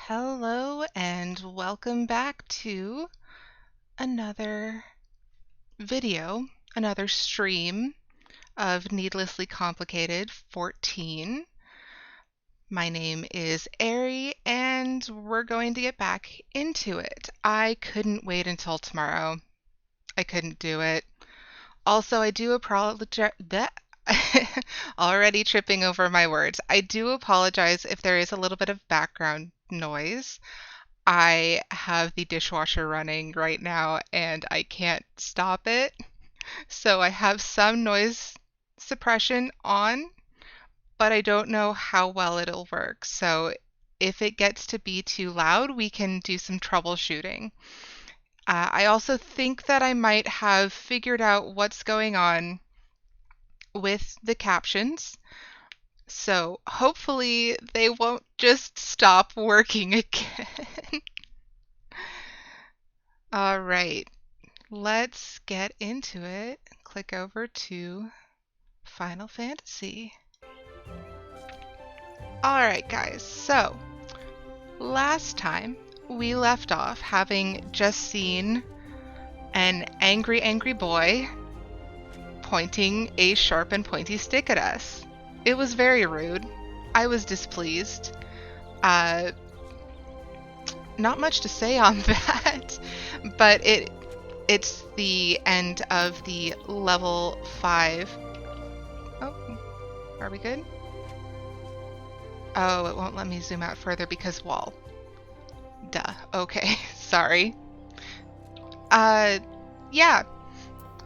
Hello and welcome back to another video, another stream of Needlessly Complicated 14. My name is Ari and we're going to get back into it. I couldn't wait until tomorrow. I couldn't do it. Also, I do apologize. Already tripping over my words. I do apologize if there is a little bit of background noise. I have the dishwasher running right now and I can't stop it. So I have some noise suppression on, but I don't know how well it'll work. So if it gets to be too loud, we can do some troubleshooting. I also think that I might have figured out what's going on with the captions. So hopefully they won't just stop working again. All right, let's get into it. Click over to Final Fantasy. All right, guys, so last time we left off having just seen an angry boy pointing a sharp and pointy stick at us. It was very rude. I was displeased. Not much to say on that, but it's the end of the level 5. Oh, are we good? Oh, it won't let me zoom out further because wall. Duh. Okay, sorry. Yeah.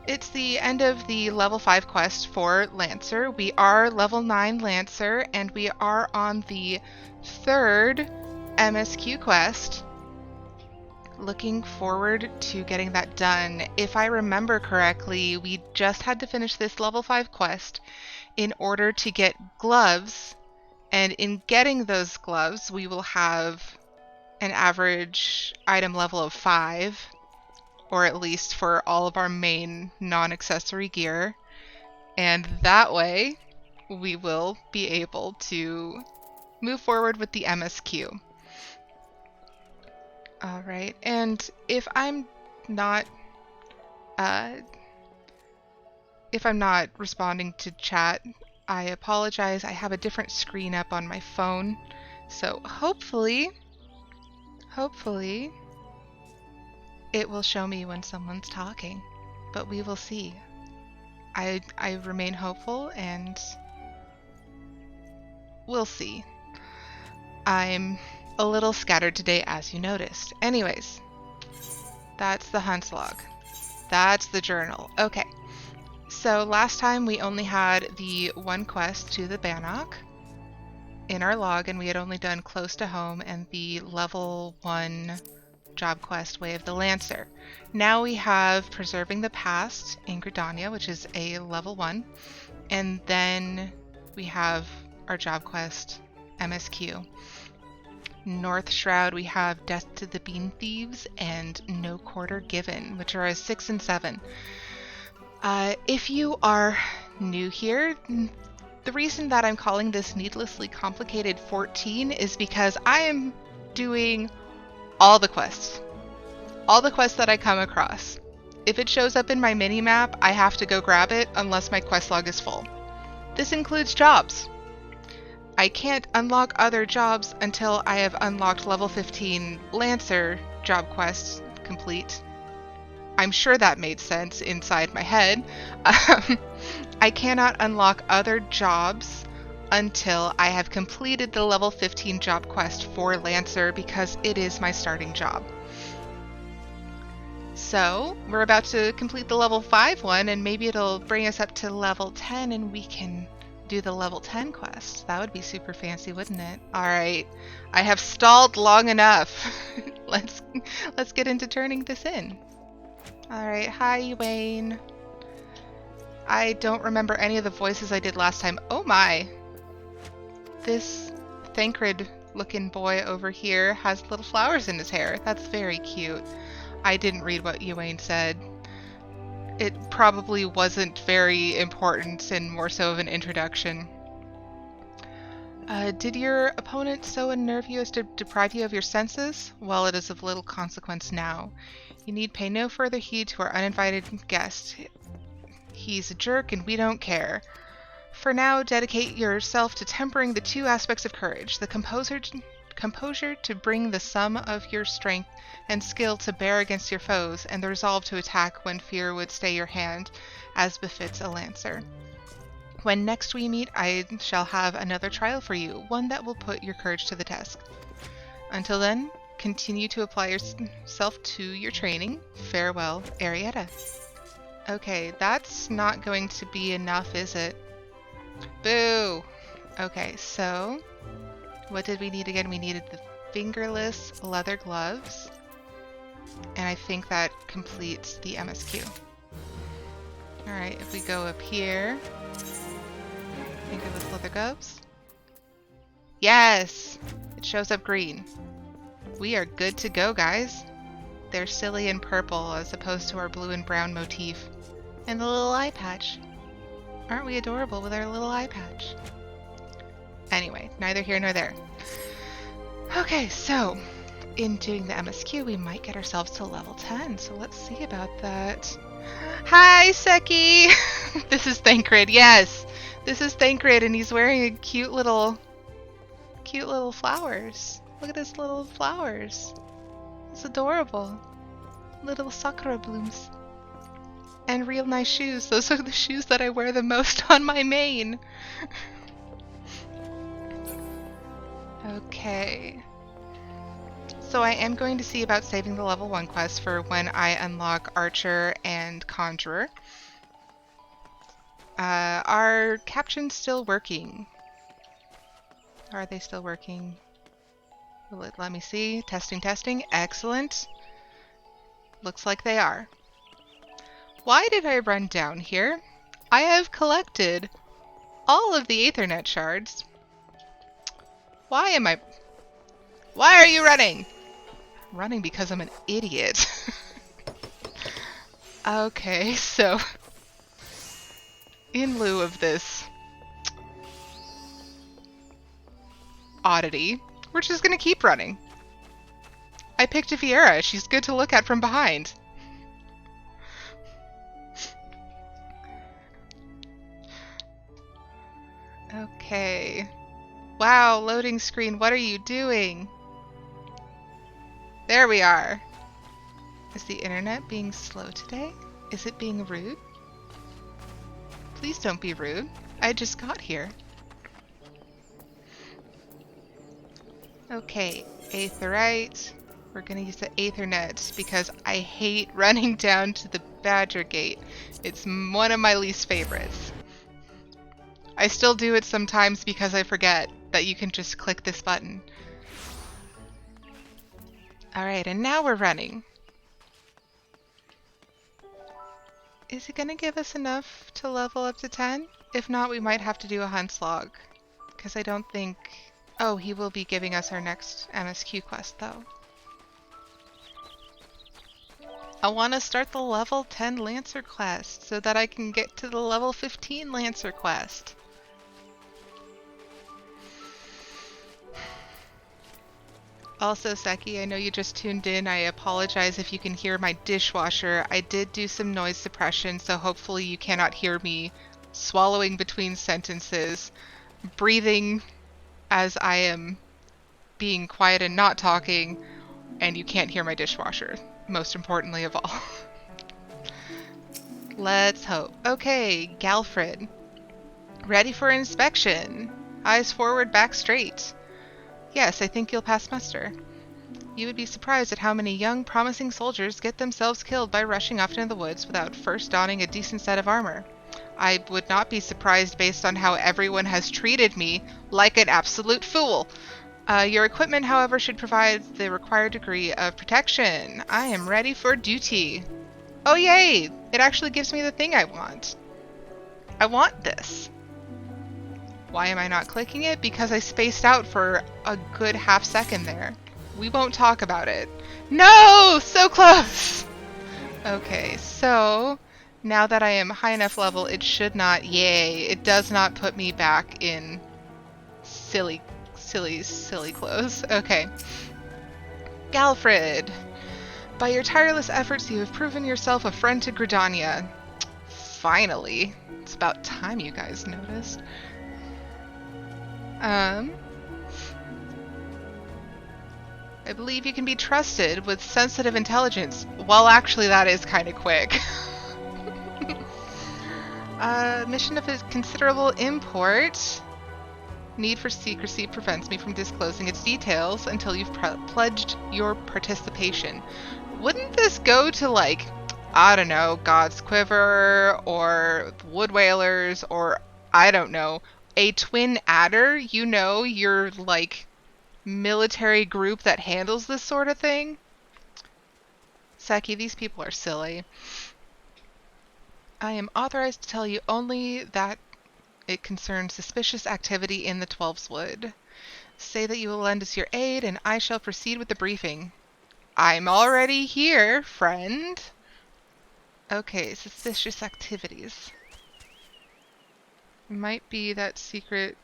It's the end of the level 5 quest for Lancer. We are level 9 Lancer, and we are on the 3rd MSQ quest. Looking forward to getting that done. If I remember correctly, we just had to finish this level 5 quest in order to get gloves, and in getting those gloves, we will have an average item level of 5. Or at least for all of our main non-accessory gear. And that way, we will be able to move forward with the MSQ. Alright, and if I'm not responding to chat, I apologize. I have a different screen up on my phone. So hopefully it will show me when someone's talking, but we will see. I remain hopeful and we'll see. I'm a little scattered today, as you noticed. Anyways, that's the hunt log. That's the journal. Okay, so last time we only had the one quest to the Bannock in our log, and we had only done Close to Home and the level 1 job quest Way of the Lancer. Now we have Preserving the Past in Gridania, which is a level 1, and then we have our job quest MSQ. North Shroud, we have Death to the Bean Thieves and No Quarter Given, which are a 6 and 7. If you are new here, the reason that I'm calling this Needlessly Complicated 14 is because I am doing all the quests that I come across. If it shows up in my mini-map, I have to go grab it unless my quest log is full. This includes jobs. I can't unlock other jobs until I have unlocked level 15 Lancer job quest complete. I'm sure that made sense inside my head. I cannot unlock other jobs until I have completed the level 15 job quest for Lancer because it is my starting job. So we're about to complete the level 5 one, and maybe it'll bring us up to level 10 and we can do the level 10 quest. That would be super fancy, wouldn't it? Alright, I have stalled long enough. Let's get into turning this in. Alright, hi Wayne. I don't remember any of the voices I did last time. Oh my! This Thancred looking boy over here has little flowers in his hair. That's very cute. I didn't read what Ewain said. It probably wasn't very important and more so of an introduction. Did your opponent so unnerve you as to deprive you of your senses? Well, it is of little consequence now. You need pay no further heed to our uninvited guest. He's a jerk and we don't care. For now, dedicate yourself to tempering the two aspects of courage, the composure to bring the sum of your strength and skill to bear against your foes, and the resolve to attack when fear would stay your hand, as befits a lancer. When next we meet, I shall have another trial for you, one that will put your courage to the test. Until then, continue to apply yourself to your training. Farewell, Arietta. Okay, that's not going to be enough, is it? Boo! Okay, so what did we need again? We needed the fingerless leather gloves, and I think that completes the MSQ. Alright, if we go up here, fingerless leather gloves. Yes! It shows up green. We are good to go, guys. They're silly and purple as opposed to our blue and brown motif. And the little eye patch. Aren't we adorable with our little eye patch? Anyway, neither here nor there. Okay, so in doing the MSQ, we might get ourselves to level 10. So let's see about that. Hi, Seki! This is Thancred, yes! This is Thancred, and he's wearing a cute little flowers. Look at his little flowers. It's adorable. Little sakura blooms. And real nice shoes. Those are the shoes that I wear the most on my main. Okay. So I am going to see about saving the level 1 quest for when I unlock Archer and Conjurer. Are captions still working? Are they still working? Let me see. Testing, testing. Excellent. Looks like they are. Why did I run down here? I have collected all of the Aethernet shards. Why are you running? Running because I'm an idiot. Okay, so in lieu of this oddity, we're just gonna keep running. I picked a Viera. She's good to look at from behind. Okay. Wow, loading screen, what are you doing? There we are. Is the internet being slow today? Is it being rude? Please don't be rude. I just got here. Okay, Aetherite. We're gonna use the Aethernet because I hate running down to the Badger Gate. It's one of my least favorites. I still do it sometimes because I forget that you can just click this button. Alright, and now we're running. Is it gonna give us enough to level up to 10? If not, we might have to do a hunt's log. Because I don't think... Oh, he will be giving us our next MSQ quest, though. I want to start the level 10 Lancer quest so that I can get to the level 15 Lancer quest. Also, Seki, I know you just tuned in. I apologize if you can hear my dishwasher. I did do some noise suppression, so hopefully you cannot hear me swallowing between sentences, breathing as I am being quiet and not talking, and you can't hear my dishwasher, most importantly of all. Let's hope. Okay, Galfred. Ready for inspection. Eyes forward, back straight. Yes, I think you'll pass muster. You would be surprised at how many young, promising soldiers get themselves killed by rushing off into the woods without first donning a decent set of armor. I would not be surprised based on how everyone has treated me like an absolute fool. Your equipment, however, should provide the required degree of protection. I am ready for duty. Oh yay! It actually gives me the thing I want. I want this. Why am I not clicking it? Because I spaced out for a good half second there. We won't talk about it. No! So close! Okay, so now that I am high enough level, it should not... Yay! It does not put me back in Silly, silly clothes. Okay. Galfred. By your tireless efforts, you have proven yourself a friend to Gridania. Finally. It's about time you guys noticed. I believe you can be trusted with sensitive intelligence. Well, actually, that is kind of quick. Mission of considerable import. Need for secrecy prevents me from disclosing its details until you've pledged your participation. Wouldn't this go to, like, I don't know, God's Quiver, or Wood Whalers, or, I don't know, a Twin Adder? You know, your, like, military group that handles this sort of thing? Seki, these people are silly. I am authorized to tell you only that it concerns suspicious activity in the Twelves Wood. Say that you will lend us your aid, and I shall proceed with the briefing. I'm already here, friend. Okay, suspicious activities. Might be that secret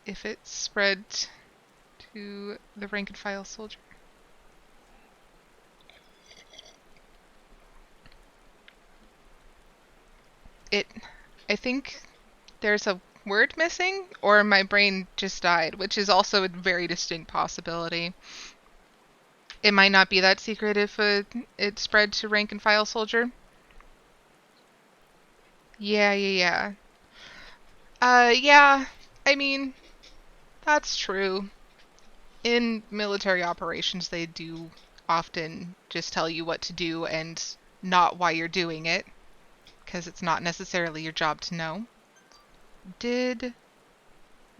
if it spread to the rank and file soldier. I think there's a word missing, or my brain just died, which is also a very distinct possibility. It might not be that secret if it spread to rank and file soldier. Yeah. Yeah, I mean, that's true. In military operations, they do often just tell you what to do and not why you're doing it, because it's not necessarily your job to know. Did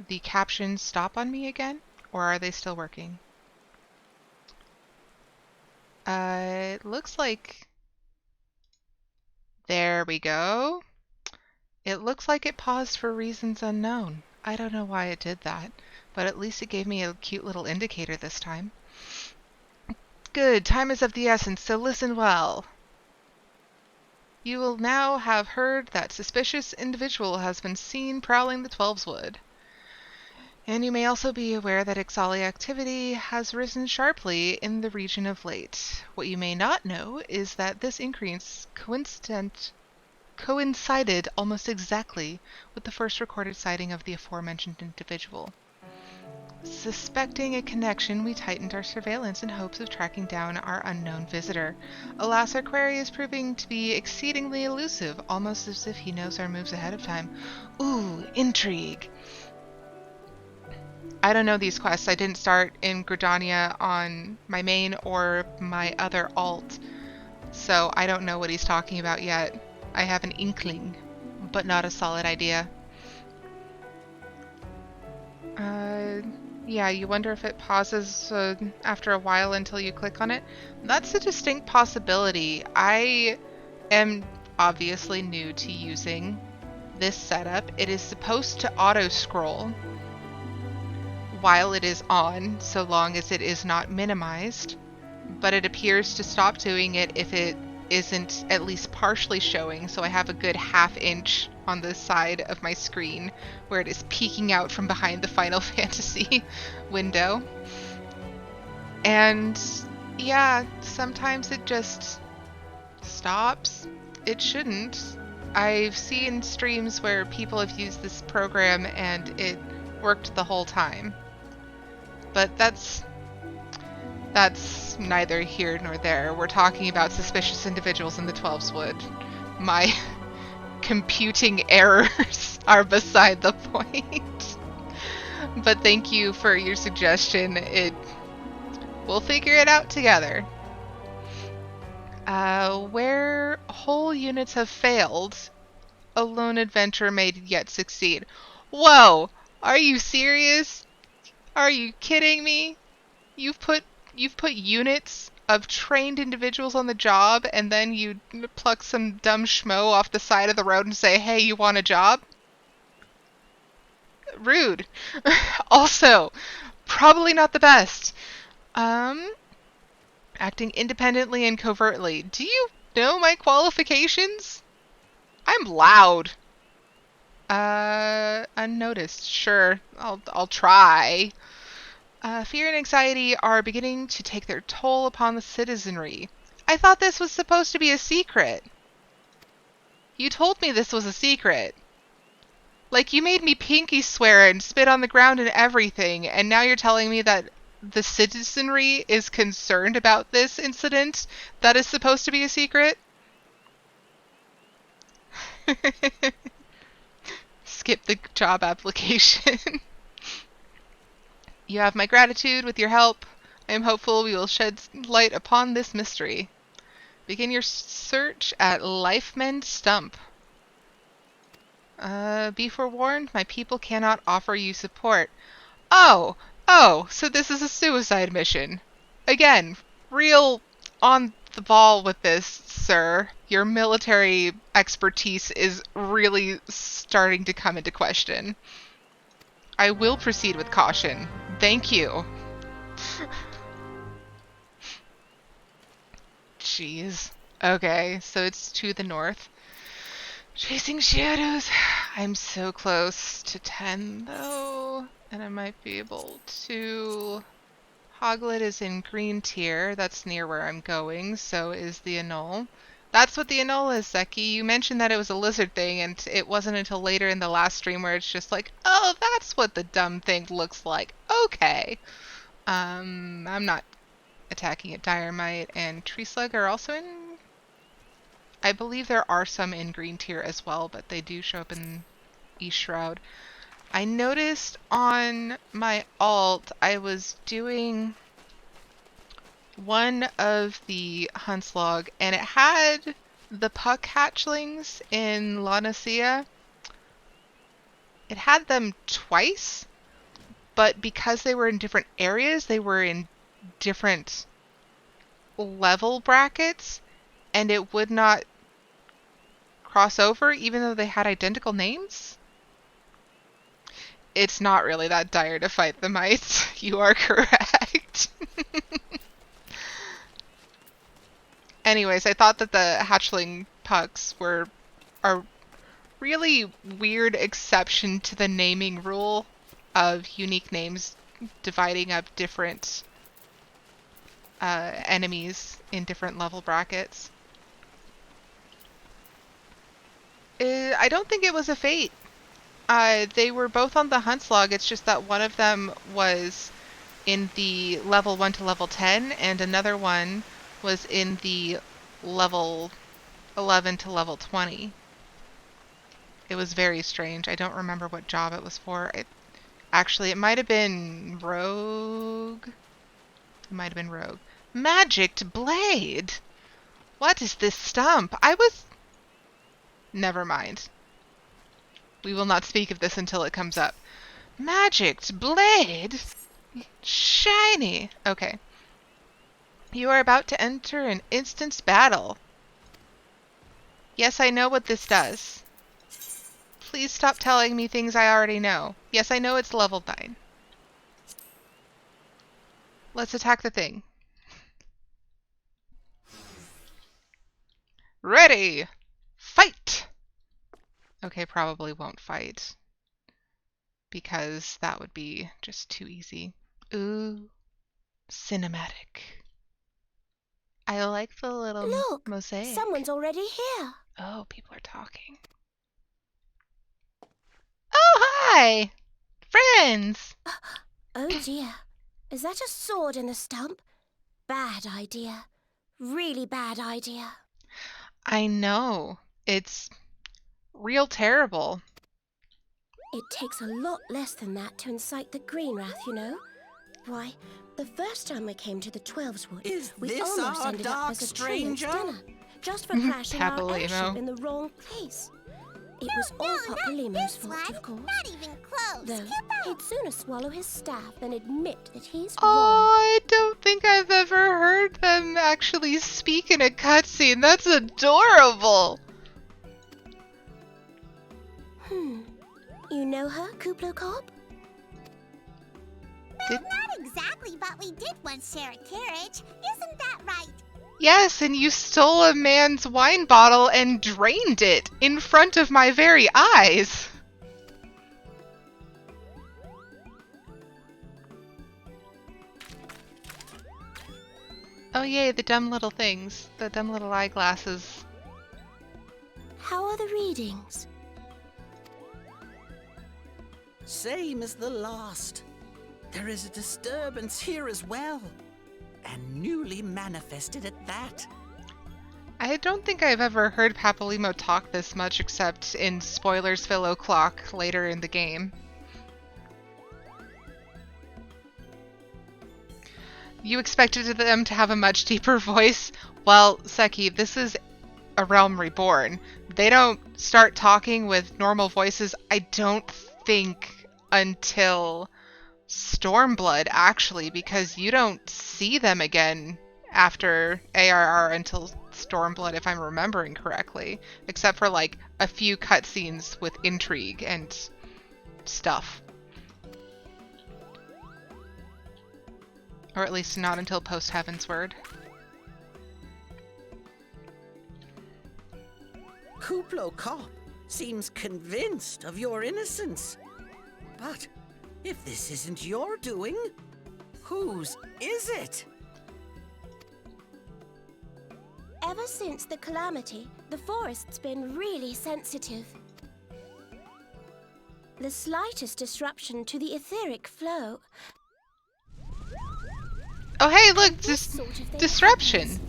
the captions stop on me again, or are they still working? It looks like... There we go. It looks like it paused for reasons unknown. I don't know why it did that, but at least it gave me a cute little indicator this time. Good, time is of the essence, so listen well. You will now have heard that suspicious individual has been seen prowling the Twelves Wood. And you may also be aware that Ixali activity has risen sharply in the region of late. What you may not know is that this increase coincided almost exactly with the first recorded sighting of the aforementioned individual. Suspecting a connection, we tightened our surveillance in hopes of tracking down our unknown visitor. Alas, our query is proving to be exceedingly elusive, almost as if he knows our moves ahead of time. Ooh, intrigue! I don't know these quests. I didn't start in Gridania on my main or my other alt, so I don't know what he's talking about yet. I have an inkling, but not a solid idea. Yeah, you wonder if it pauses after a while until you click on it. That's a distinct possibility. I am obviously new to using this setup. It is supposed to auto-scroll while it is on, so long as it is not minimized, but it appears to stop doing it if it isn't at least partially showing, so I have a good half-inch on the side of my screen where it is peeking out from behind the Final Fantasy window. And yeah, sometimes it just stops. It shouldn't. I've seen streams where people have used this program and it worked the whole time. But that's neither here nor there. We're talking about suspicious individuals in the Twelves Wood. My computing errors are beside the point. But thank you for your suggestion. We'll figure it out together. Where whole units have failed, a lone adventurer may yet succeed. Whoa! Are you serious? Are you kidding me? You've put units of trained individuals on the job, and then you pluck some dumb schmo off the side of the road and say, hey, you want a job? Rude. Also, probably not the best. Acting independently and covertly. Do you know my qualifications? I'm loud. Unnoticed. Sure, I'll try. Fear and anxiety are beginning to take their toll upon the citizenry. I thought this was supposed to be a secret. You told me this was a secret. Like, you made me pinky swear and spit on the ground and everything, and now you're telling me that the citizenry is concerned about this incident that is supposed to be a secret? Skip the job application. You have my gratitude. With your help, I am hopeful we will shed light upon this mystery. Begin your search at Lifemend Stump. Be forewarned, my people cannot offer you support. Oh, so this is a suicide mission. Again, real on the ball with this, sir. Your military expertise is really starting to come into question. I will proceed with caution. Thank you. Jeez. Okay, so it's to the north. Chasing shadows. I'm so close to 10, though. And I might be able to... Hoglet is in green tier. That's near where I'm going. So is the Anole. That's what the Anole is, Zeki. You mentioned that it was a lizard thing, and it wasn't until later in the last stream where it's just like, oh, that's what the dumb thing looks like. Okay. I'm not attacking it. Dynamite and Tree Slug are also in... I believe there are some in green tier as well, but they do show up in East Shroud. I noticed on my alt I was doing one of the hunts log, and it had the puck hatchlings in La Nacia. It had them twice, but because they were in different areas, they were in different level brackets, and it would not cross over even though they had identical names. It's not really that dire to fight the mites. You are correct. Anyways, I thought that the hatchling pucks were a really weird exception to the naming rule of unique names dividing up different enemies in different level brackets. I don't think it was a fate. They were both on the hunts log. It's just that one of them was in the level 1 to level 10, and another one was in the level 11 to level 20. It was very strange. I don't remember what job it was for. Actually, it might have been Rogue. It might have been Rogue. Magicked Blade! What is this stump? Never mind. We will not speak of this until it comes up. Magicked Blade? Shiny! Okay. You are about to enter an instance battle. Yes, I know what this does. Please stop telling me things I already know. Yes, I know it's level 9. Let's attack the thing. Ready! Fight! Okay, probably won't fight. Because that would be just too easy. Ooh. Cinematic. I like the little mosaic. Look, someone's already here. Oh, people are talking. Oh, hi! Friends! Oh dear. Is that a sword in the stump? Bad idea. Really bad idea. I know. It's real terrible. It takes a lot less than that to incite the green wrath, you know. Why, the first time we came to the 12's Wood, we almost ended up as a train's dinner, just for crashing our airship in the wrong place. It was all Papa Lemo's fault, of course. Not even close. Though he'd sooner swallow his staff than admit that he's Oh, wrong. I don't think I've ever heard them actually speak in a cutscene. That's adorable. You know her, Kuplo Cobb? Not exactly, but we did once share a carriage. Isn't that right? Yes, and you stole a man's wine bottle and drained it in front of my very eyes. Oh yay, the dumb little things. The dumb little eyeglasses. How are the readings? Same as the last. There is a disturbance here as well. And newly manifested at that. I don't think I've ever heard Papalymo talk this much except in Spoilers Fill O'Clock later in the game. You expected them to have a much deeper voice? Well, Seki, this is a Realm Reborn. They don't start talking with normal voices, I don't think, until Stormblood, actually, because you don't see them again after ARR until Stormblood, if I'm remembering correctly, except for like a few cutscenes with intrigue and stuff. Or at least not until post Heavensward. Kuplo Cop seems convinced of your innocence. But if this isn't your doing, whose is it? Ever since the calamity, the forest's been really sensitive. The slightest disruption to the etheric flow. Oh hey, look, This sort of thing disruption. happens.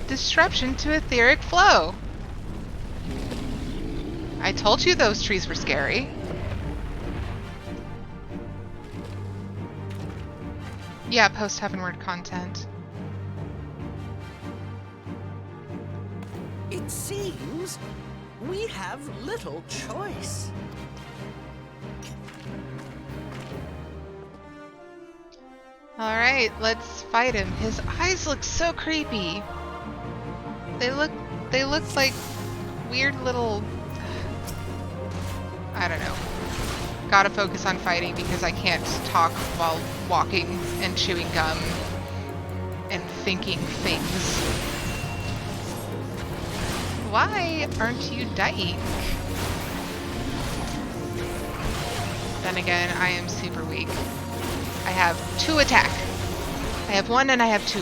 Disruption to etheric flow. I told you those trees were scary. Yeah, post Heavenward content. It seems we have little choice. Alright, let's fight him. His eyes look so creepy. They look like weird little... I don't know. Gotta focus on fighting because I can't talk while walking and chewing gum and thinking things. Why aren't you dying? Then again, I am super weak. I have 2 attack. I have 1 and I have 2.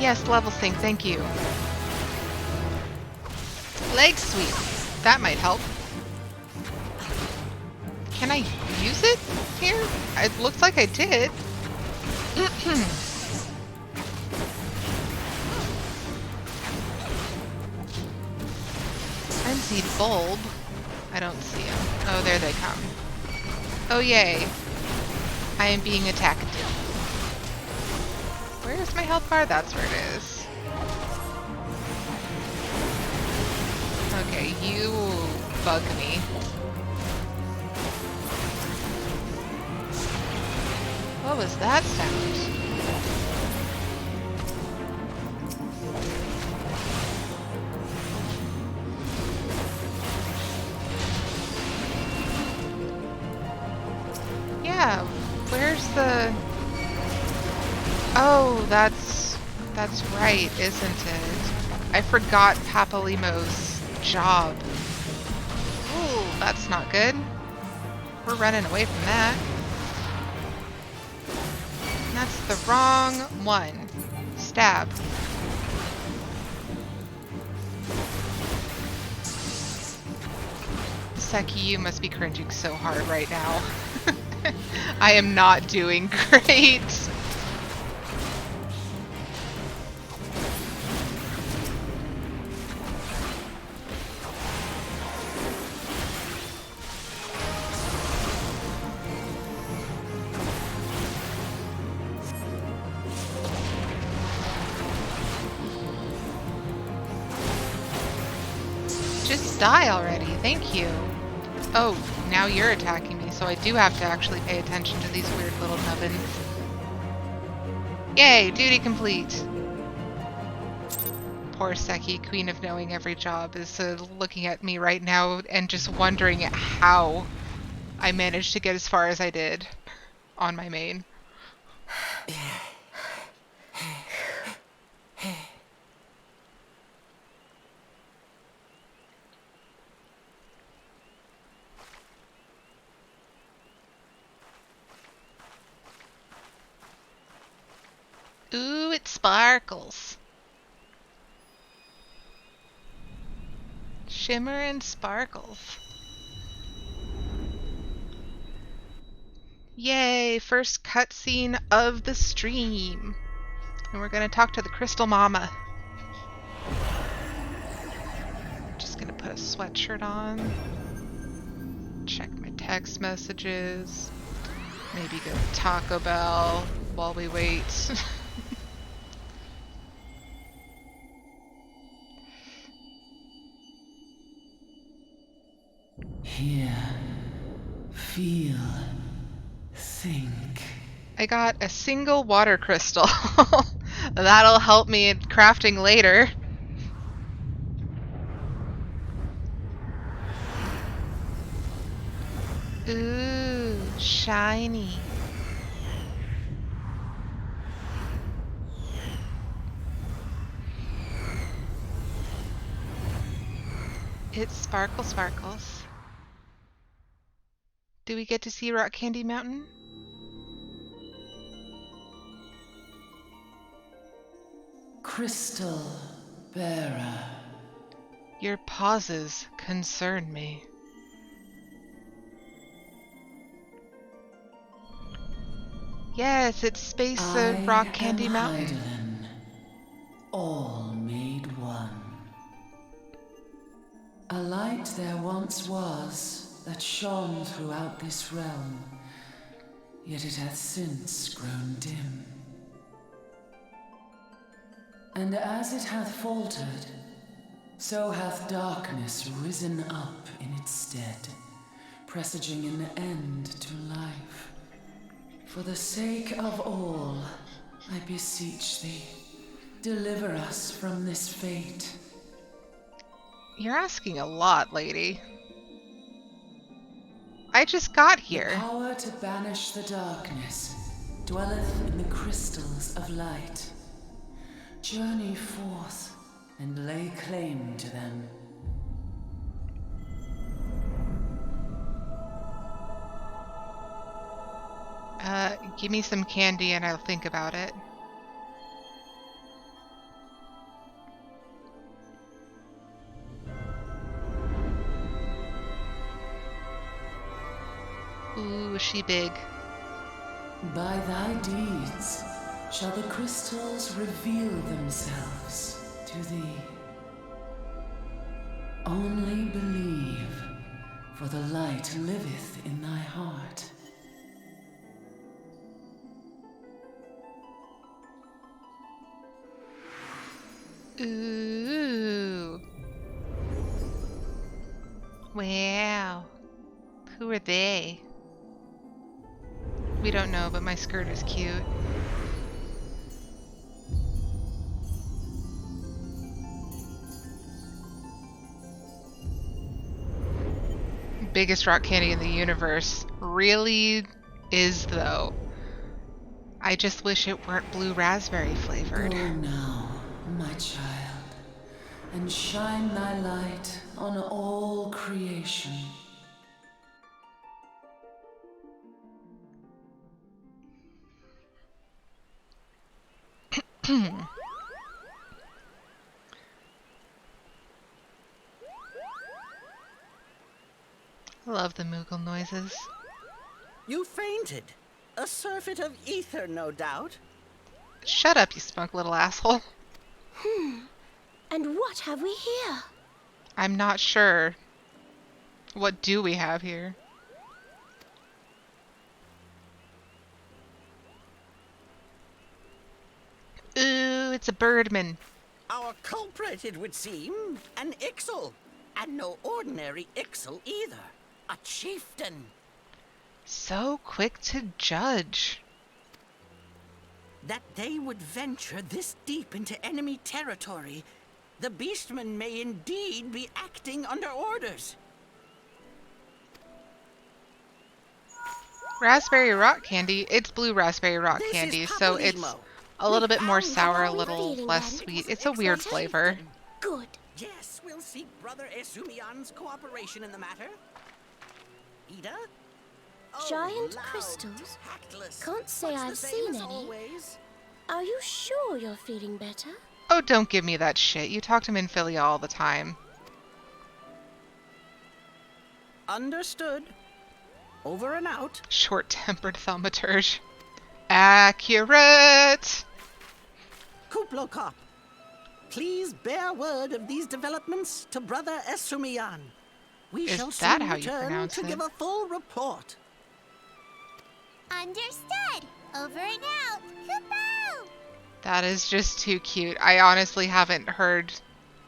Yes, level sync, thank you. Leg sweep. That might help. Can I use it here? It looks like I did. Frenzied bulb. I don't see him. Oh, there they come. Oh, yay. I am being attacked. Where's my health bar? That's where it is. Okay, you bug me. What was that sound? Yeah, where's the... Oh, that's right, isn't it? I forgot Papalymo's job. Ooh, that's not good. We're running away from that. That's the wrong one. Stab. Seki, you must be cringing so hard right now. I am not doing great. Just die already, thank you. Oh, now you're attacking me, so I do have to actually pay attention to these weird little nubbins. Yay, duty complete. Poor Seki, queen of knowing every job, is looking at me right now and just wondering how I managed to get as far as I did on my main. Ooh, it sparkles. Shimmer and sparkles. Yay, first cutscene of the stream. And we're gonna talk to the Crystal Mama. Just gonna put a sweatshirt on. Check my text messages. Maybe go to Taco Bell while we wait. Hear, feel, think. I got a single water crystal. That'll help me in crafting later. Ooh, shiny. It sparkles. Do we get to see Rock Candy Mountain? Crystal bearer. Your pauses concern me. Yes, it's Space Rock Candy Mountain. Heidelin, all made one. A light there once was that shone throughout this realm, yet it hath since grown dim. And as it hath faltered, so hath darkness risen up in its stead, presaging an end to life. For the sake of all, I beseech thee, deliver us from this fate. You're asking a lot, lady. I just got here. The power to banish the darkness dwelleth in the crystals of light. Journey forth and lay claim to them. Give me some candy and I'll think about it. Ooh, is she big? By thy deeds shall the crystals reveal themselves to thee. Only believe, for the light liveth in thy heart. Ooh. Wow. Who are they? We don't know, but my skirt is cute. Biggest rock candy in the universe. Really is, though. I just wish it weren't blue raspberry flavored. Go now, my child, and shine thy light on all creation. I love the Moogle noises. You fainted. A surfeit of ether, no doubt. Shut up, you spunk little asshole. And what have we here? I'm not sure. What do we have here? Ooh, it's a birdman. Our culprit, it would seem, an Ixal. And no ordinary Ixal either. A chieftain. So quick to judge. That they would venture this deep into enemy territory, the beastmen may indeed be acting under orders. Raspberry rock candy. It's blue raspberry rock This candy, is so it's Papalimo. a little bit more found sour, a how we little feeling less then? sweet. It's a weird flavor. Good. Yes, we'll seek Brother Esumian's cooperation in the matter. Ida? Oh, Giant loud, crystals? tactless. Can't say Much the I've same seen as any. always. Are you sure you're feeling better? Oh, don't give me that shit. You talk to Minfilia all the time. Understood. Over and out. Short-tempered thaumaturge. Accurate! Kuplokop, please bear word of these developments to Brother Esumian. We Is shall that soon how you return pronounce to it? give a full report. Understood. Over and out. Kupo! That is just too cute. I honestly haven't heard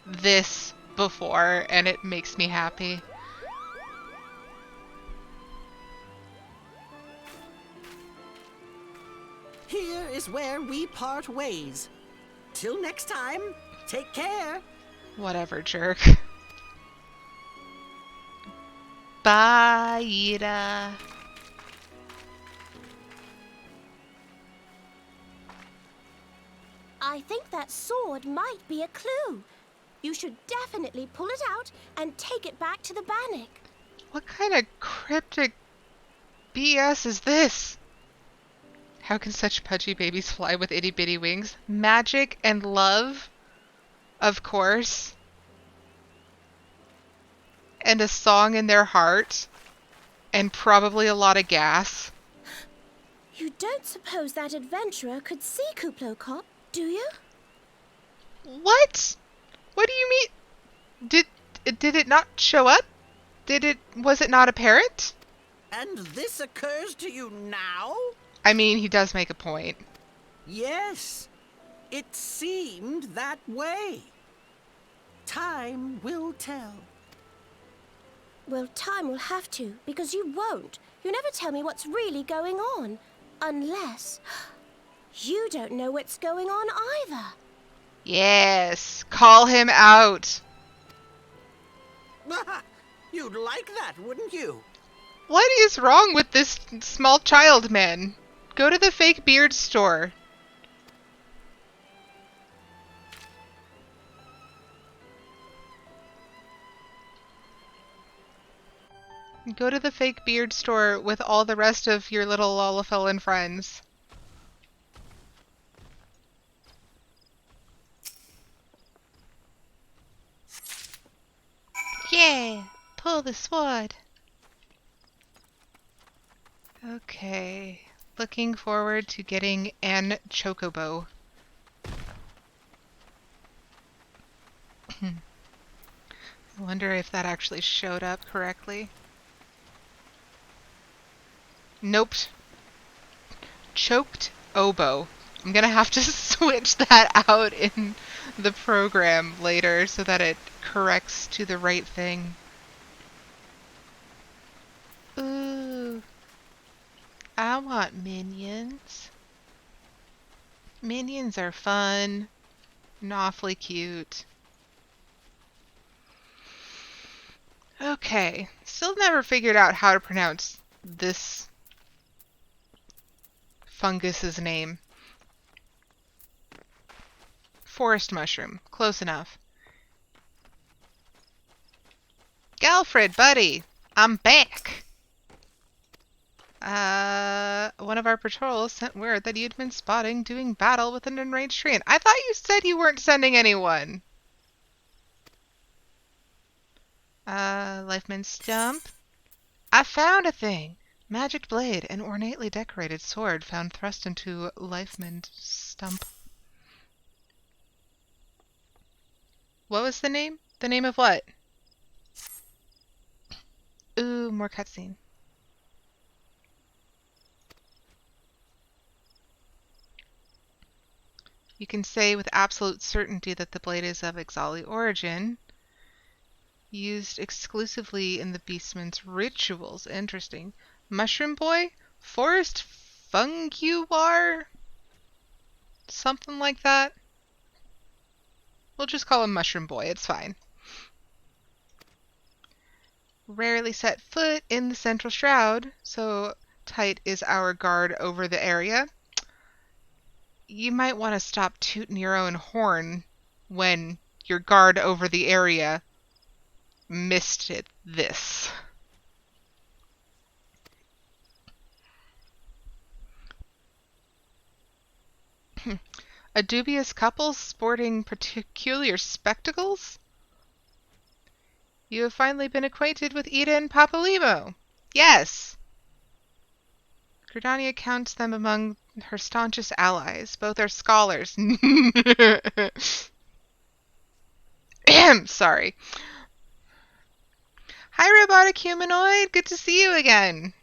this before, and it makes me happy. Here is where we part ways. Till next time, take care. Whatever, jerk. Bye, Ida. I think that sword might be a clue. You should definitely pull it out and take it back to the Bannock. What kind of cryptic BS is this? How can such pudgy babies fly with itty-bitty wings? Magic and love, of course. And a song in their heart. And probably a lot of gas. You don't suppose that adventurer could see Kuplokop, do you? What? What do you mean? Did it not show up? Was it not apparent? And this occurs to you now? I mean, he does make a point. Yes, it seemed that way. Time will tell. Well, time will have to, because you won't. You never tell me what's really going on. Unless you don't know what's going on either. Yes, call him out. You'd like that, wouldn't you? What is wrong with this small child man? Go to the fake beard store. Go to the fake beard store with all the rest of your little Lollaphelin friends. Yeah, pull the sword. Okay, looking forward to getting an chocobo. I wonder if that actually showed up correctly. Nope. Choked oboe. I'm gonna have to switch that out in the program later so that it corrects to the right thing. Ooh. I want minions. Minions are fun and awfully cute. Okay, still never figured out how to pronounce this fungus's name. Forest mushroom. Close enough. Galfred, buddy! I'm back! One of our patrols sent word that you'd been spotting doing battle with an enraged tree. I thought you said you weren't sending anyone. Lifeman Stump. I found a thing. Magic blade, an ornately decorated sword found thrust into Lifeman Stump. What was the name? The name of what? Ooh, more cutscene. You can say with absolute certainty that the blade is of Ixali origin. Used exclusively in the Beastman's rituals. Interesting. Mushroom Boy? Forest Funguar? Something like that. We'll just call him Mushroom Boy. It's fine. Rarely set foot in the central shroud, so tight is our guard over the area. You might want to stop tooting your own horn when your guard over the area missed it this. A dubious couple sporting peculiar spectacles? You have finally been acquainted with Ida and Papalimo. Yes! Gridania counts them among her staunchest allies. Both are scholars. Sorry. Hi, robotic humanoid. Good to see you again.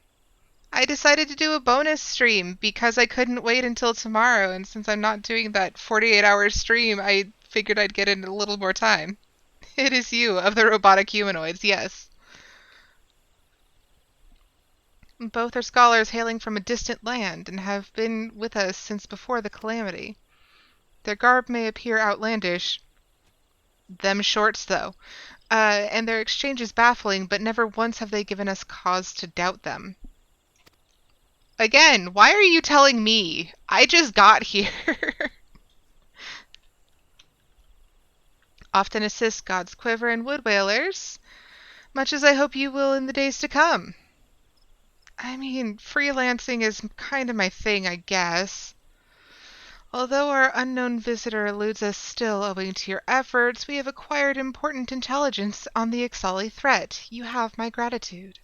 I decided to do a bonus stream because I couldn't wait until tomorrow, and since I'm not doing that 48-hour stream, I figured I'd get in a little more time. It is you, of the robotic humanoids, yes. Both are scholars hailing from a distant land and have been with us since before the calamity. Their garb may appear outlandish, them shorts though, and their exchange is baffling, but never once have they given us cause to doubt them. Again, why are you telling me? I just got here. Often assist God's Quiver and Wood Whalers, much as I hope you will in the days to come. I mean, freelancing is kind of my thing, I guess. Although our unknown visitor eludes us still owing to your efforts, we have acquired important intelligence on the Ixali threat. You have my gratitude.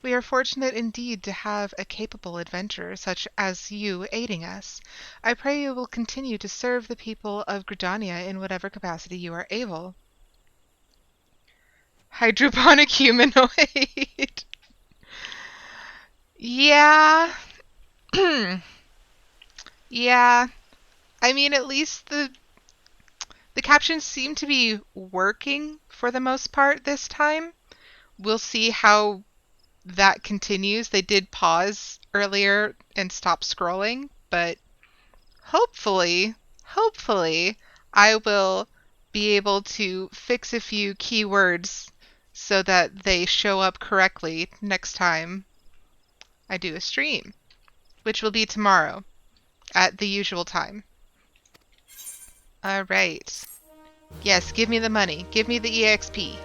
We are fortunate indeed to have a capable adventurer such as you aiding us. I pray you will continue to serve the people of Gridania in whatever capacity you are able. Hydroponic humanoid. Yeah. Yeah. I mean, at least the captions seem to be working for the most part this time. We'll see how that continues. They did pause earlier and stop scrolling, but hopefully, I will be able to fix a few keywords so that they show up correctly next time I do a stream, which will be tomorrow at the usual time. All right. Yes, give me the money. Give me the EXP.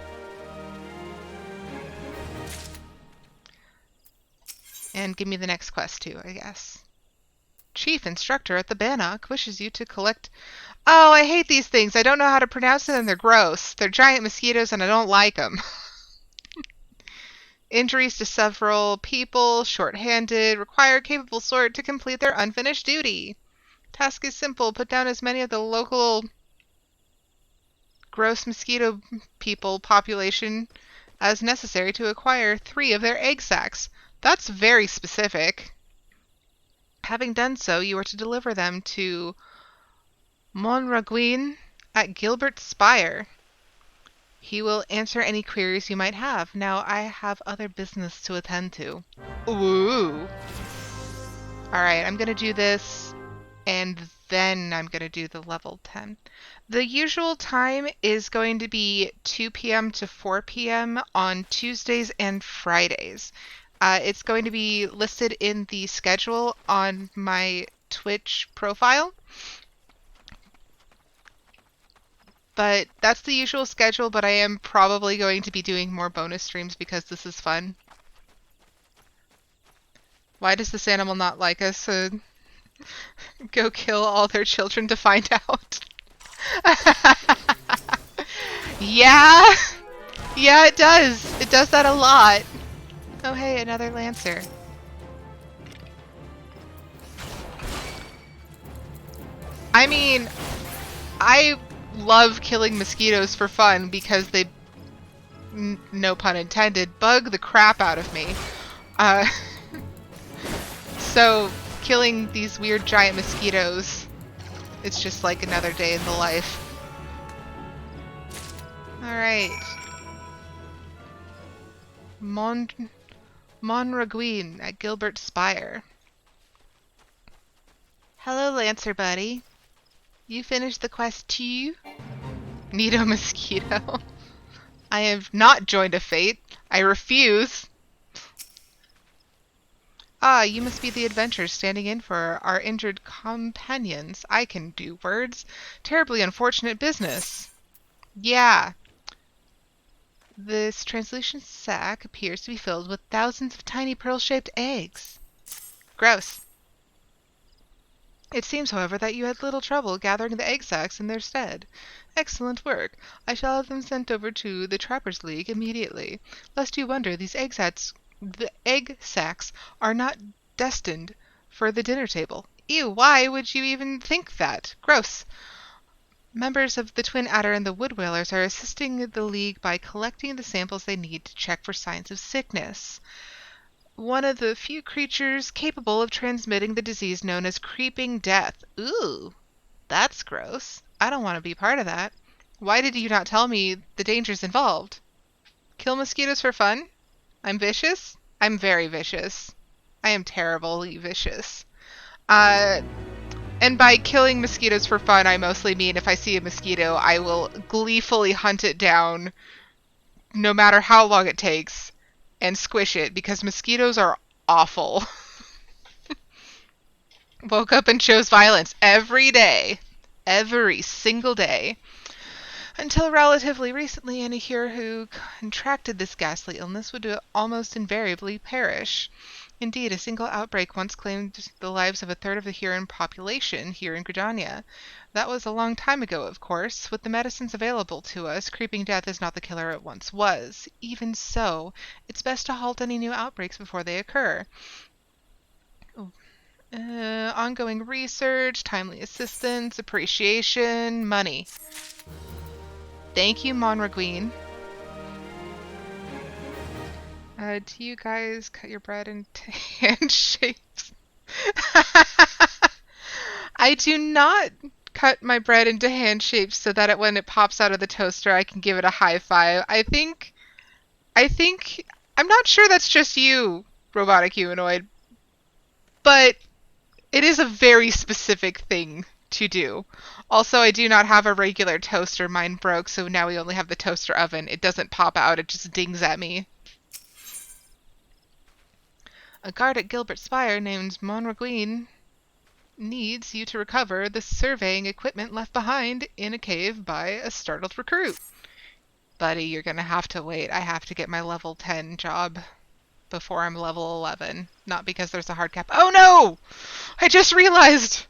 And give me the next quest too, I guess. Chief instructor at the Bannock wishes you to collect... Oh, I hate these things. I don't know how to pronounce them and they're gross. They're giant mosquitoes and I don't like them. Injuries to several people, short-handed, require capable sort to complete their unfinished duty. Task is simple. Put down as many of the local gross mosquito people population as necessary to acquire 3 of their egg sacs. That's very specific. Having done so, you are to deliver them to Monraguin at Gilbert Spire. He will answer any queries you might have. Now I have other business to attend to. Ooh. Alright, I'm going to do this, and then I'm going to do the level 10. The usual time is going to be 2 p.m. to 4 p.m. on Tuesdays and Fridays. It's going to be listed in the schedule on my Twitch profile. But that's the usual schedule, but I am probably going to be doing more bonus streams because this is fun. Why does this animal not like us? Go kill all their children to find out. Yeah! Yeah, it does. It does that a lot. Oh hey, another Lancer. I mean, I love killing mosquitoes for fun because they, no pun intended, bug the crap out of me. So killing these weird giant mosquitoes, it's just like another day in the life. Alright. Monraguin at Gilbert Spire. Hello, Lancer buddy. You finished the quest too? Nido Mosquito. I have not joined a fate. I refuse. Ah, you must be the adventurers standing in for our injured companions. I can do words. Terribly unfortunate business. Yeah. This translucent sac appears to be filled with thousands of tiny pearl-shaped eggs. Gross. It seems, however, that you had little trouble gathering the egg sacs in their stead. Excellent work. I shall have them sent over to the Trappers' League immediately. Lest you wonder, the egg sacs are not destined for the dinner table. Ew, why would you even think that? Gross. Members of the Twin Adder and the Wood Whalers are assisting the League by collecting the samples they need to check for signs of sickness. One of the few creatures capable of transmitting the disease known as creeping death. Ooh, that's gross. I don't want to be part of that. Why did you not tell me the dangers involved? Kill mosquitoes for fun? I'm vicious? I'm very vicious. I am terribly vicious. And by killing mosquitoes for fun, I mostly mean if I see a mosquito, I will gleefully hunt it down, no matter how long it takes, and squish it, because mosquitoes are awful. Woke up and chose violence every day. Every single day. Until relatively recently, any here who contracted this ghastly illness would almost invariably perish. Indeed, a single outbreak once claimed the lives of a third of the Huron population here in Gridania. That was a long time ago, of course. With the medicines available to us, creeping death is not the killer it once was. Even so, it's best to halt any new outbreaks before they occur. Ongoing research, timely assistance, appreciation, money. Thank you, Monraguine. Do you guys cut your bread into hand shapes? I do not cut my bread into hand shapes so that when it pops out of the toaster, I can give it a high five. I think, I'm not sure that's just you, robotic humanoid, but it is a very specific thing to do. Also, I do not have a regular toaster. Mine broke, so now we only have the toaster oven. It doesn't pop out, it just dings at me. A guard at Gilbert Spire named Monraguine needs you to recover the surveying equipment left behind in a cave by a startled recruit. Buddy, you're gonna have to wait. I have to get my level 10 job before I'm level 11. Not because there's a hard cap. Oh no! I just realized!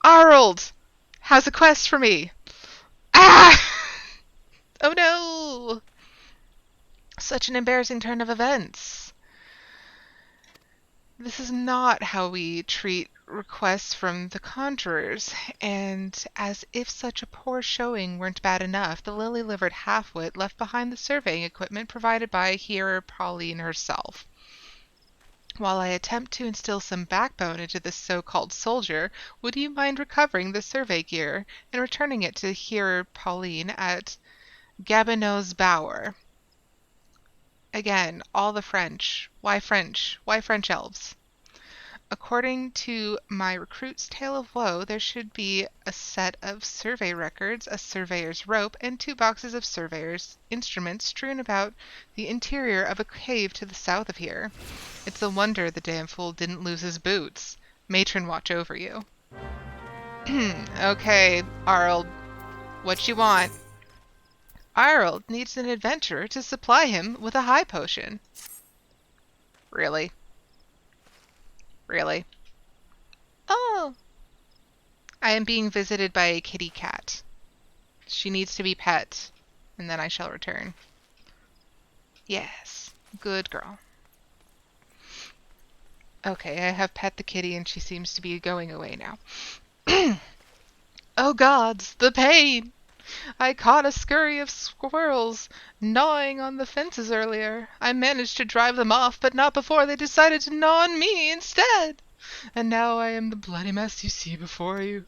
Arnold has a quest for me. Ah! Oh no! Such an embarrassing turn of events. This is not how we treat requests from the Conjurers, and as if such a poor showing weren't bad enough, the lily-livered half-wit left behind the surveying equipment provided by Hearer Pauline herself. While I attempt to instill some backbone into this so-called soldier, would you mind recovering the survey gear and returning it to Hearer Pauline at Gabinot's Bower? Again, all the French. Why French? Why French elves? According to my recruit's tale of woe, there should be a set of survey records, a surveyor's rope, and 2 boxes of surveyor's instruments strewn about the interior of a cave to the south of here. It's a wonder the damn fool didn't lose his boots. Matron, watch over you. Okay, Arnold, what you want? Arnold needs an adventurer to supply him with a high potion. Really? Really? Oh! I am being visited by a kitty cat. She needs to be pet, and then I shall return. Yes, good girl. Okay, I have pet the kitty and she seems to be going away now. Oh gods, the pain! I caught a scurry of squirrels gnawing on the fences earlier. I managed to drive them off, but not before they decided to gnaw on me instead. And now I am the bloody mess you see before you.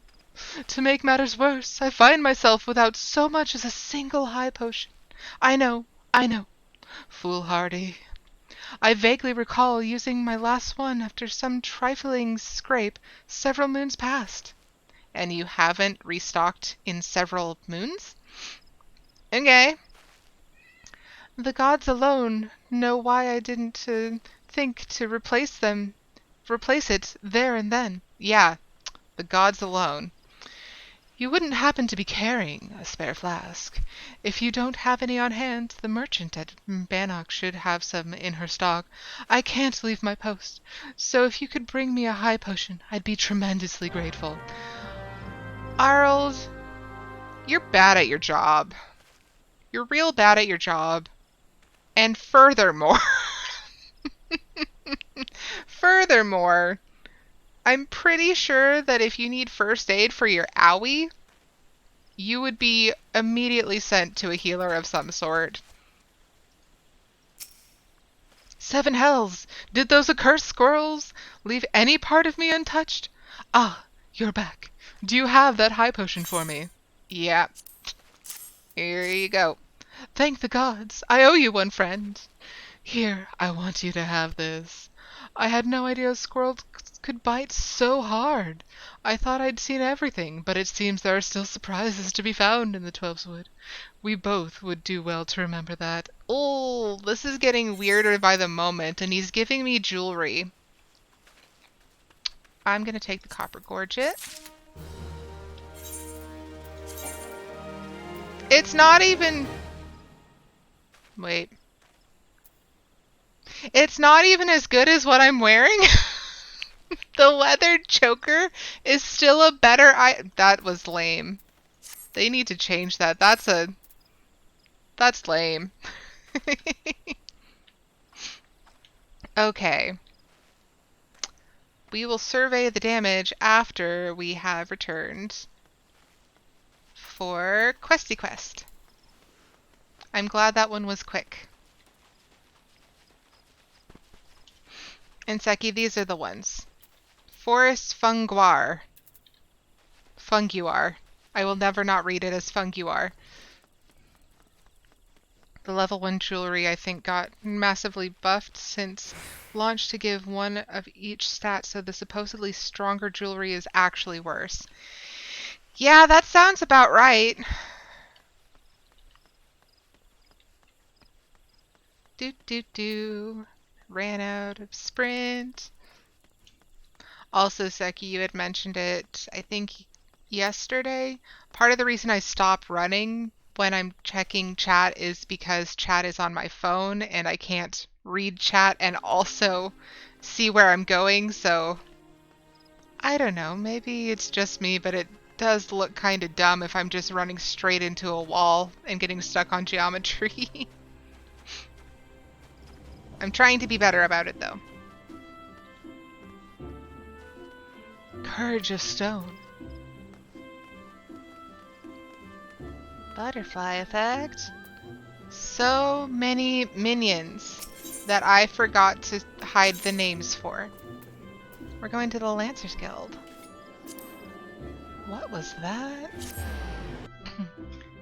To make matters worse, I find myself without so much as a single high potion. I know. Foolhardy. I vaguely recall using my last one after some trifling scrape several moons past. And you haven't restocked in several moons? Okay. The gods alone know why I didn't think to replace it there and then. Yeah, the gods alone. You wouldn't happen to be carrying a spare flask. If you don't have any on hand, the merchant at Bannock should have some in her stock. I can't leave my post, so if you could bring me a high potion, I'd be tremendously grateful. Arnold, you're bad at your job. You're real bad at your job. And furthermore, I'm pretty sure that if you need first aid for your owie, you would be immediately sent to a healer of some sort. 7 hells! Did those accursed squirrels leave any part of me untouched? Ah, you're back. Do you have that high potion for me? Yeah. Here you go. Thank the gods. I owe you one, friend. Here, I want you to have this. I had no idea squirrels could bite so hard. I thought I'd seen everything, but it seems there are still surprises to be found in the Twelveswood. We both would do well to remember that. Oh, this is getting weirder by the moment, and he's giving me jewelry. I'm gonna take the copper gorget. It's not even... Wait. It's not even as good as what I'm wearing. The leathered choker is still a better that was lame. They need to change that. That's lame. Okay. We will survey the damage after we have returned for Questy Quest. I'm glad that one was quick. And Seki, these are the ones. Forest Funguar. Funguar. I will never not read it as Funguar. The level 1 jewelry, I think, got massively buffed since launch to give one of each stat, so the supposedly stronger jewelry is actually worse. Yeah, that sounds about right. Ran out of sprint. Also, Seki, you had mentioned it, I think, yesterday. Part of the reason I stop running when I'm checking chat is because chat is on my phone and I can't read chat and also see where I'm going, so I don't know, maybe it's just me, but it does look kind of dumb if I'm just running straight into a wall and getting stuck on geometry. I'm trying to be better about it, though. Courage of Stone. Butterfly effect. So many minions that I forgot to hide the names for. We're going to the Lancers Guild. What was that?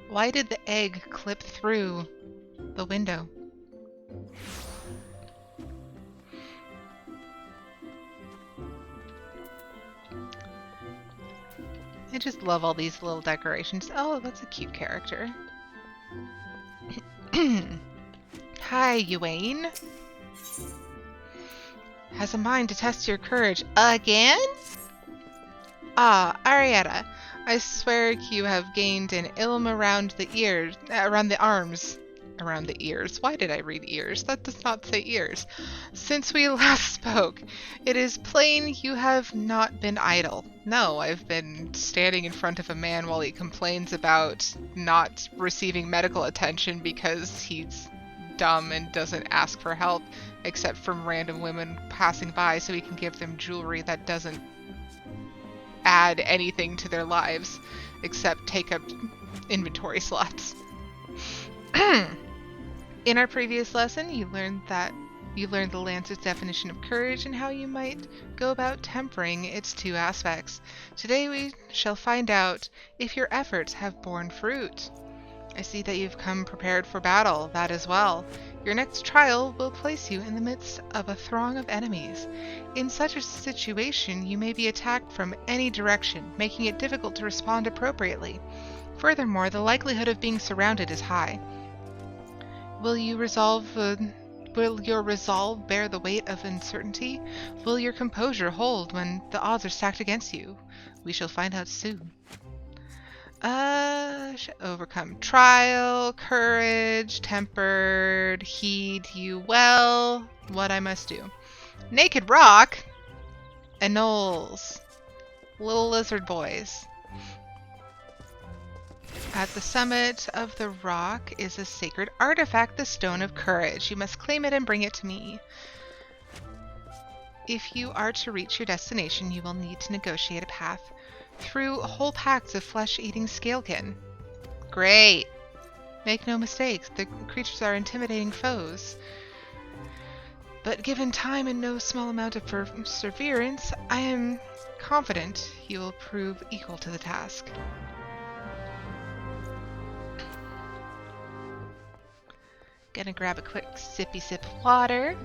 Why did the egg clip through the window? I just love all these little decorations. Oh, that's a cute character. Hi, Yuane. Has a mind to test your courage again? Ah, Arietta. I swear you have gained an ilm around the ears, around the arms. Around the ears. Why did I read ears? That does not say ears. Since we last spoke, it is plain you have not been idle. No, I've been standing in front of a man while he complains about not receiving medical attention because he's dumb and doesn't ask for help, except from random women passing by so he can give them jewelry that doesn't add anything to their lives, except take up inventory slots. In our previous lesson, you learned the Lancer's definition of courage and how you might go about tempering its two aspects. Today we shall find out if your efforts have borne fruit. I see that you've come prepared for battle, that as well. Your next trial will place you in the midst of a throng of enemies. In such a situation, you may be attacked from any direction, making it difficult to respond appropriately. Furthermore, the likelihood of being surrounded is high. Will your resolve bear the weight of uncertainty? Will your composure hold when the odds are stacked against you? We shall find out soon. Overcome trial, courage, tempered, heed you well. What I must do. Naked rock? Anoles. Little lizard boys. At the summit of the rock is a sacred artifact, the Stone of Courage. You must claim it and bring it to me. If you are to reach your destination, you will need to negotiate a path through whole packs of flesh-eating scalekin. Great! Make no mistakes, the creatures are intimidating foes. But given time and no small amount of perseverance, I am confident you will prove equal to the task. Gonna grab a quick sippy sip of water.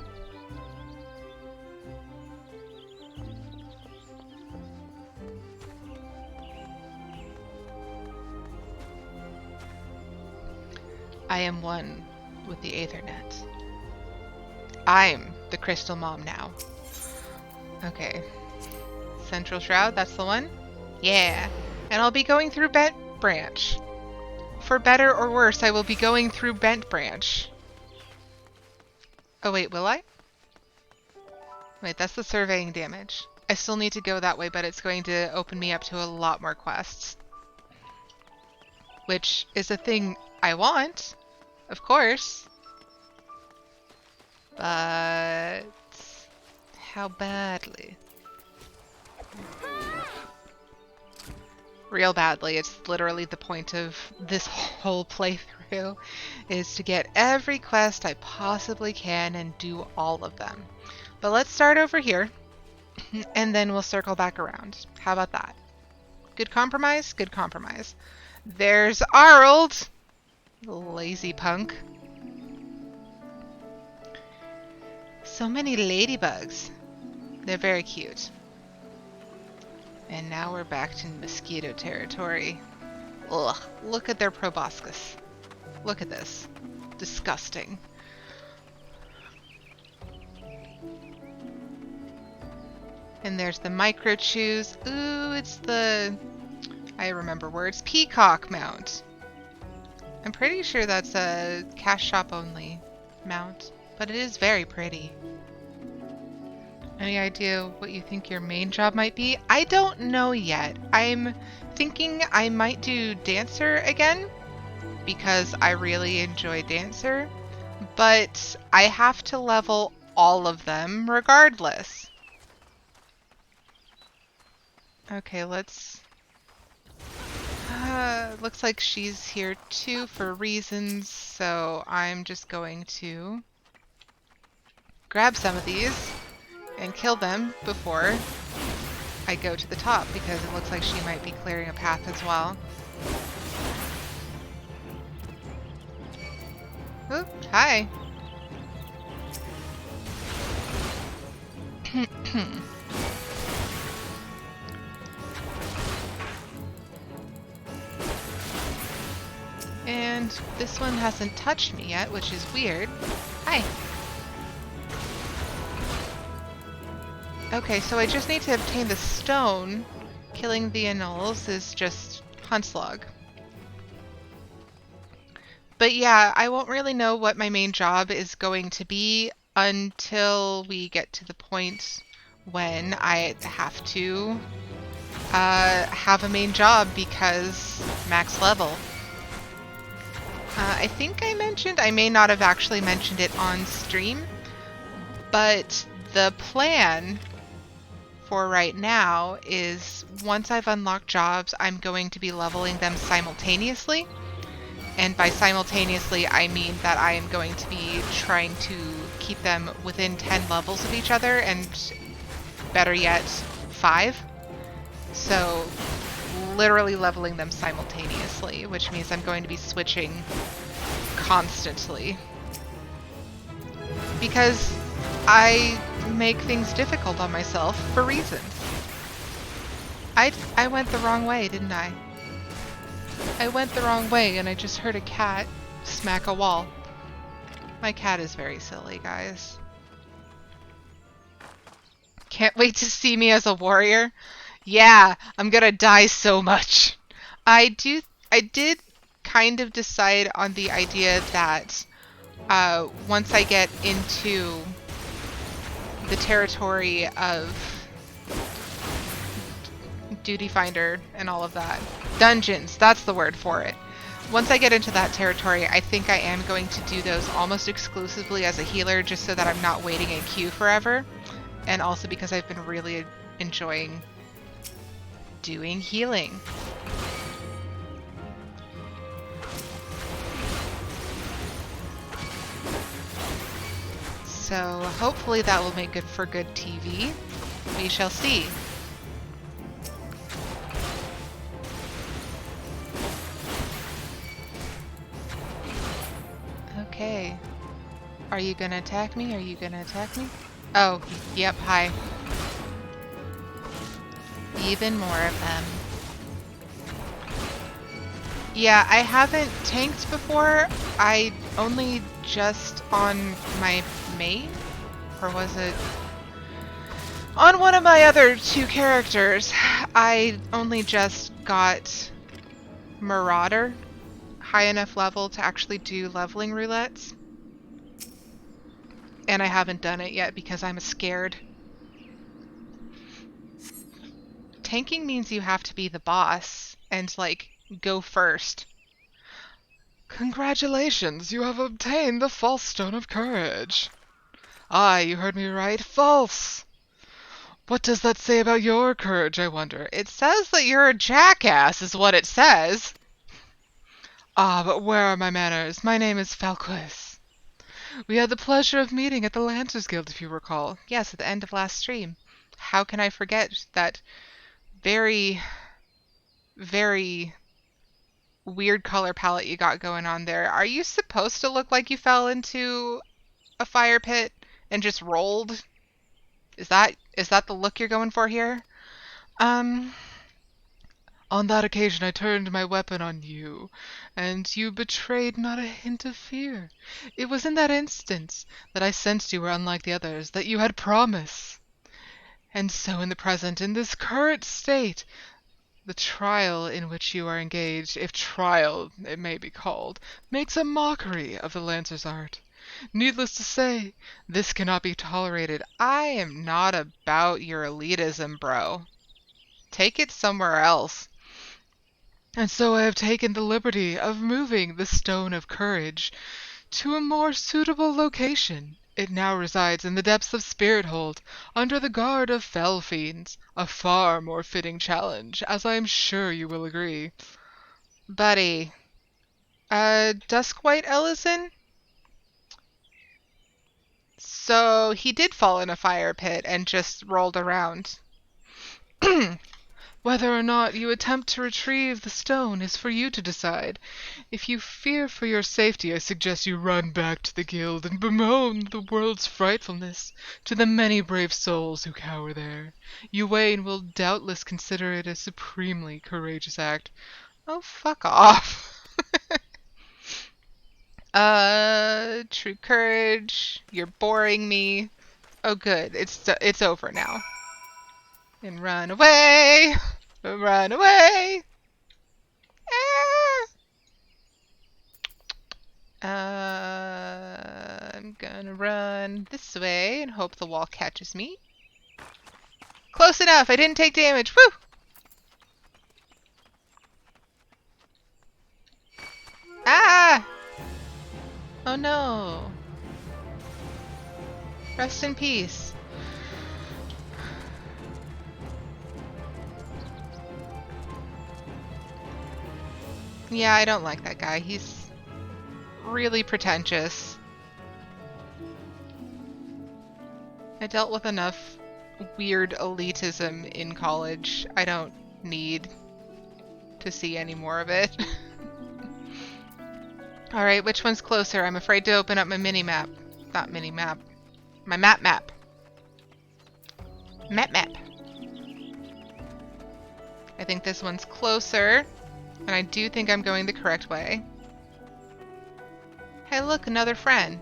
I am one with the Aethernet. I'm the Crystal Mom now. Okay. Central Shroud, that's the one? Yeah. And I'll be going through Bent Branch. For better or worse, I will be going through Bent Branch. Oh wait, will I? Wait, that's the surveying damage. I still need to go that way, but it's going to open me up to a lot more quests. Which is a thing I want, of course. But how badly? Real badly. It's literally the point of this whole playthrough is to get every quest I possibly can and do all of them. But let's start over here and then we'll circle back around. How about that? Good compromise? Good compromise. There's Arnold! Lazy punk. So many ladybugs. They're very cute. And now we're back to mosquito territory. Ugh, look at their proboscis. Look at this. Disgusting. And there's the micro chews. Ooh, it's the... I remember words. Peacock mount. I'm pretty sure that's a cash shop only mount. But it is very pretty. Any idea what you think your main job might be? I don't know yet. I'm thinking I might do Dancer again because I really enjoy Dancer, but I have to level all of them regardless. Okay, let's... looks like she's here too for reasons, so I'm just going to grab some of these and kill them before I go to the top, because it looks like she might be clearing a path as well. Oop, hi. And this one hasn't touched me yet, which is weird. Hi. Okay, so I just need to obtain the stone. Killing the anoles is just Huntslog. But yeah, I won't really know what my main job is going to be until we get to the point when I have to have a main job because max level. I think I mentioned, I may not have actually mentioned it on stream, but the plan for right now is once I've unlocked jobs, I'm going to be leveling them simultaneously. And by simultaneously, I mean that I am going to be trying to keep them within 10 levels of each other, and better yet, 5. So literally leveling them simultaneously, which means I'm going to be switching constantly. Because I make things difficult on myself for reasons. I went the wrong way, didn't I? I went the wrong way and I just heard a cat smack a wall. My cat is very silly, guys. Can't wait to see me as a warrior. Yeah, I'm gonna die so much. I did kind of decide on the idea that once I get into the territory of Duty Finder and all of that, dungeons, that's the word for it. Once I get into that territory, I think I am going to do those almost exclusively as a healer, just so that I'm not waiting in queue forever. And also because I've been really enjoying doing healing. So hopefully that will make good for good TV. We shall see. Okay. Are you gonna attack me? Are you gonna attack me? Oh, yep, hi. Even more of them. Yeah, I haven't tanked before. I only just on my main? Or was it on one of my other two characters? I only just got Marauder high enough level to actually do leveling roulettes. And I haven't done it yet because I'm scared. Tanking means you have to be the boss and, like, go first. Congratulations, you have obtained the false stone of courage. Aye, you heard me right. False! What does that say about your courage, I wonder? It says that you're a jackass, is what it says. Ah, but where are my manners? My name is Falquis. We had the pleasure of meeting at the Lancers Guild, if you recall. Yes, at the end of last stream. How can I forget that very, very weird color palette you got going on there? Are you supposed to look like you fell into a fire pit and just rolled? Is that the look you're going for here? On that occasion I turned my weapon on you, and you betrayed not a hint of fear. It was in that instance that I sensed you were unlike the others, that you had promise. And so in the present, in this current state, the trial in which you are engaged, if trial it may be called, makes a mockery of the Lancer's art. Needless to say, this cannot be tolerated. I am not about your elitism, bro. Take it somewhere else. And so I have taken the liberty of moving the Stone of Courage to a more suitable location. It now resides in the depths of Spirit Hold, under the guard of Fell Fiends, a far more fitting challenge, as I am sure you will agree. Buddy, Duskwhite Ellison? So he did fall in a fire pit and just rolled around. Whether or not you attempt to retrieve the stone is for you to decide. If you fear for your safety, I suggest you run back to the guild and bemoan the world's frightfulness to the many brave souls who cower there. Ywain will doubtless consider it a supremely courageous act. Oh, fuck off. True courage. You're boring me. Oh, good. It's over now. And run away! Run away! I'm gonna run this way and hope the wall catches me. Close enough! I didn't take damage! Woo! Ah! Oh no! Rest in peace. Yeah, I don't like that guy. He's really pretentious. I dealt with enough weird elitism in college. I don't need to see any more of it. Alright, which one's closer? I'm afraid to open up my mini-map. Not mini-map. My map. Map. I think this one's closer. And I do think I'm going the correct way. Hey look, another friend.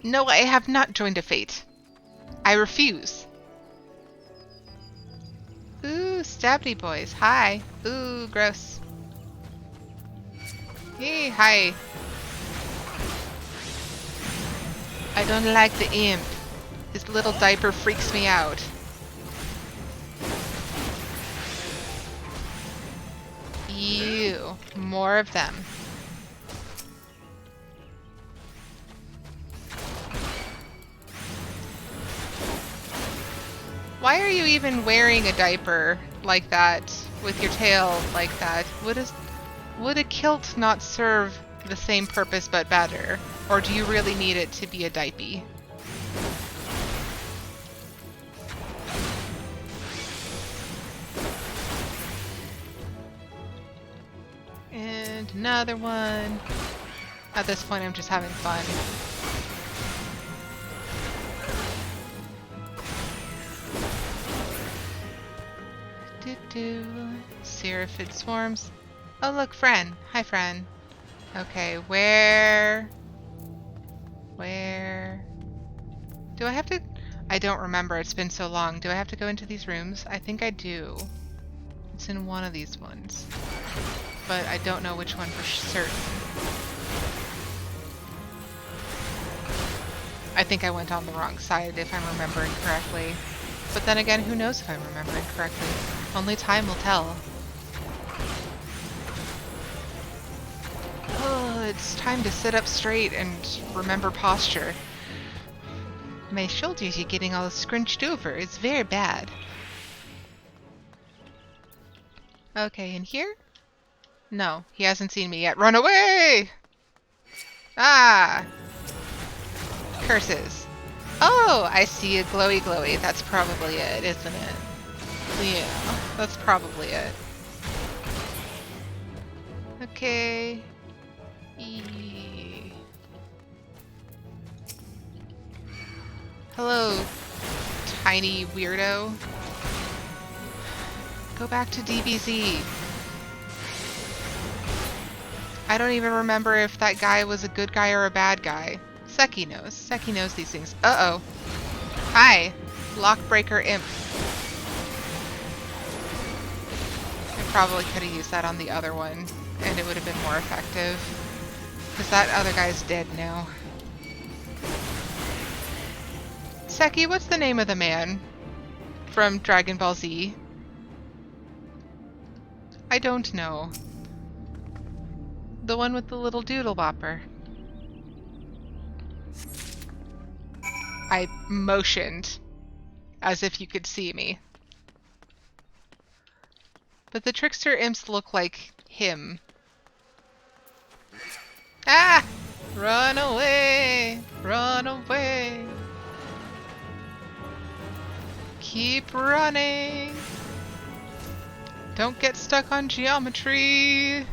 No, I have not joined a fate. I refuse. Ooh. stabby boys. Hi. Ooh, gross. Hey, hi. I don't like the imp. His little diaper freaks me out. Ew. More of them. Why are you even wearing a diaper like that with your tail like that? Would a kilt not serve the same purpose but better? Or do you really need it to be a diaper? And another one. At this point, I'm just having fun. Seraphid swarms. Oh look, Fran. Hi, Fran. Okay, where do I have to? I don't remember. It's been so long. Do I have to go into these rooms? I think I do. It's in one of these ones, but I don't know which one for certain. I think I went on the wrong side if I'm remembering correctly. But then again, who knows if I'm remembering correctly? Only time will tell. Oh, it's time to sit up straight and remember posture. My shoulders are getting all scrunched over. It's very bad. Okay, in here? No, he hasn't seen me yet. Run away! Ah! Curses. Oh, I see a glowy glowy. That's probably it, isn't it? Yeah, that's probably it. Okay. Hello, tiny weirdo. Go back to DBZ. I don't even remember if that guy was a good guy or a bad guy. Seki knows. Seki knows these things. Uh-oh. Hi. Lockbreaker imp. I probably could have used that on the other one, and it would have been more effective. Because that other guy's dead now. Seki, what's the name of the man from Dragon Ball Z? I don't know. The one with the little doodle bopper. I motioned as if you could see me. But the trickster imps look like him. Ah! Run away! Run away! Keep running! Don't get stuck on geometry!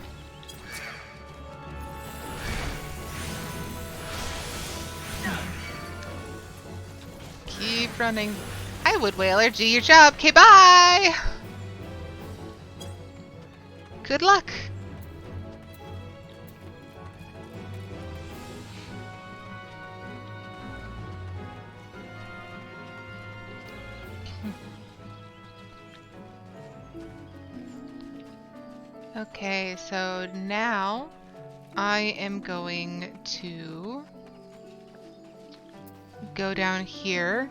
Keep running. Hi, Wood Whaler. Do your job. Okay, bye! Good luck. Okay, so now I am going to go down here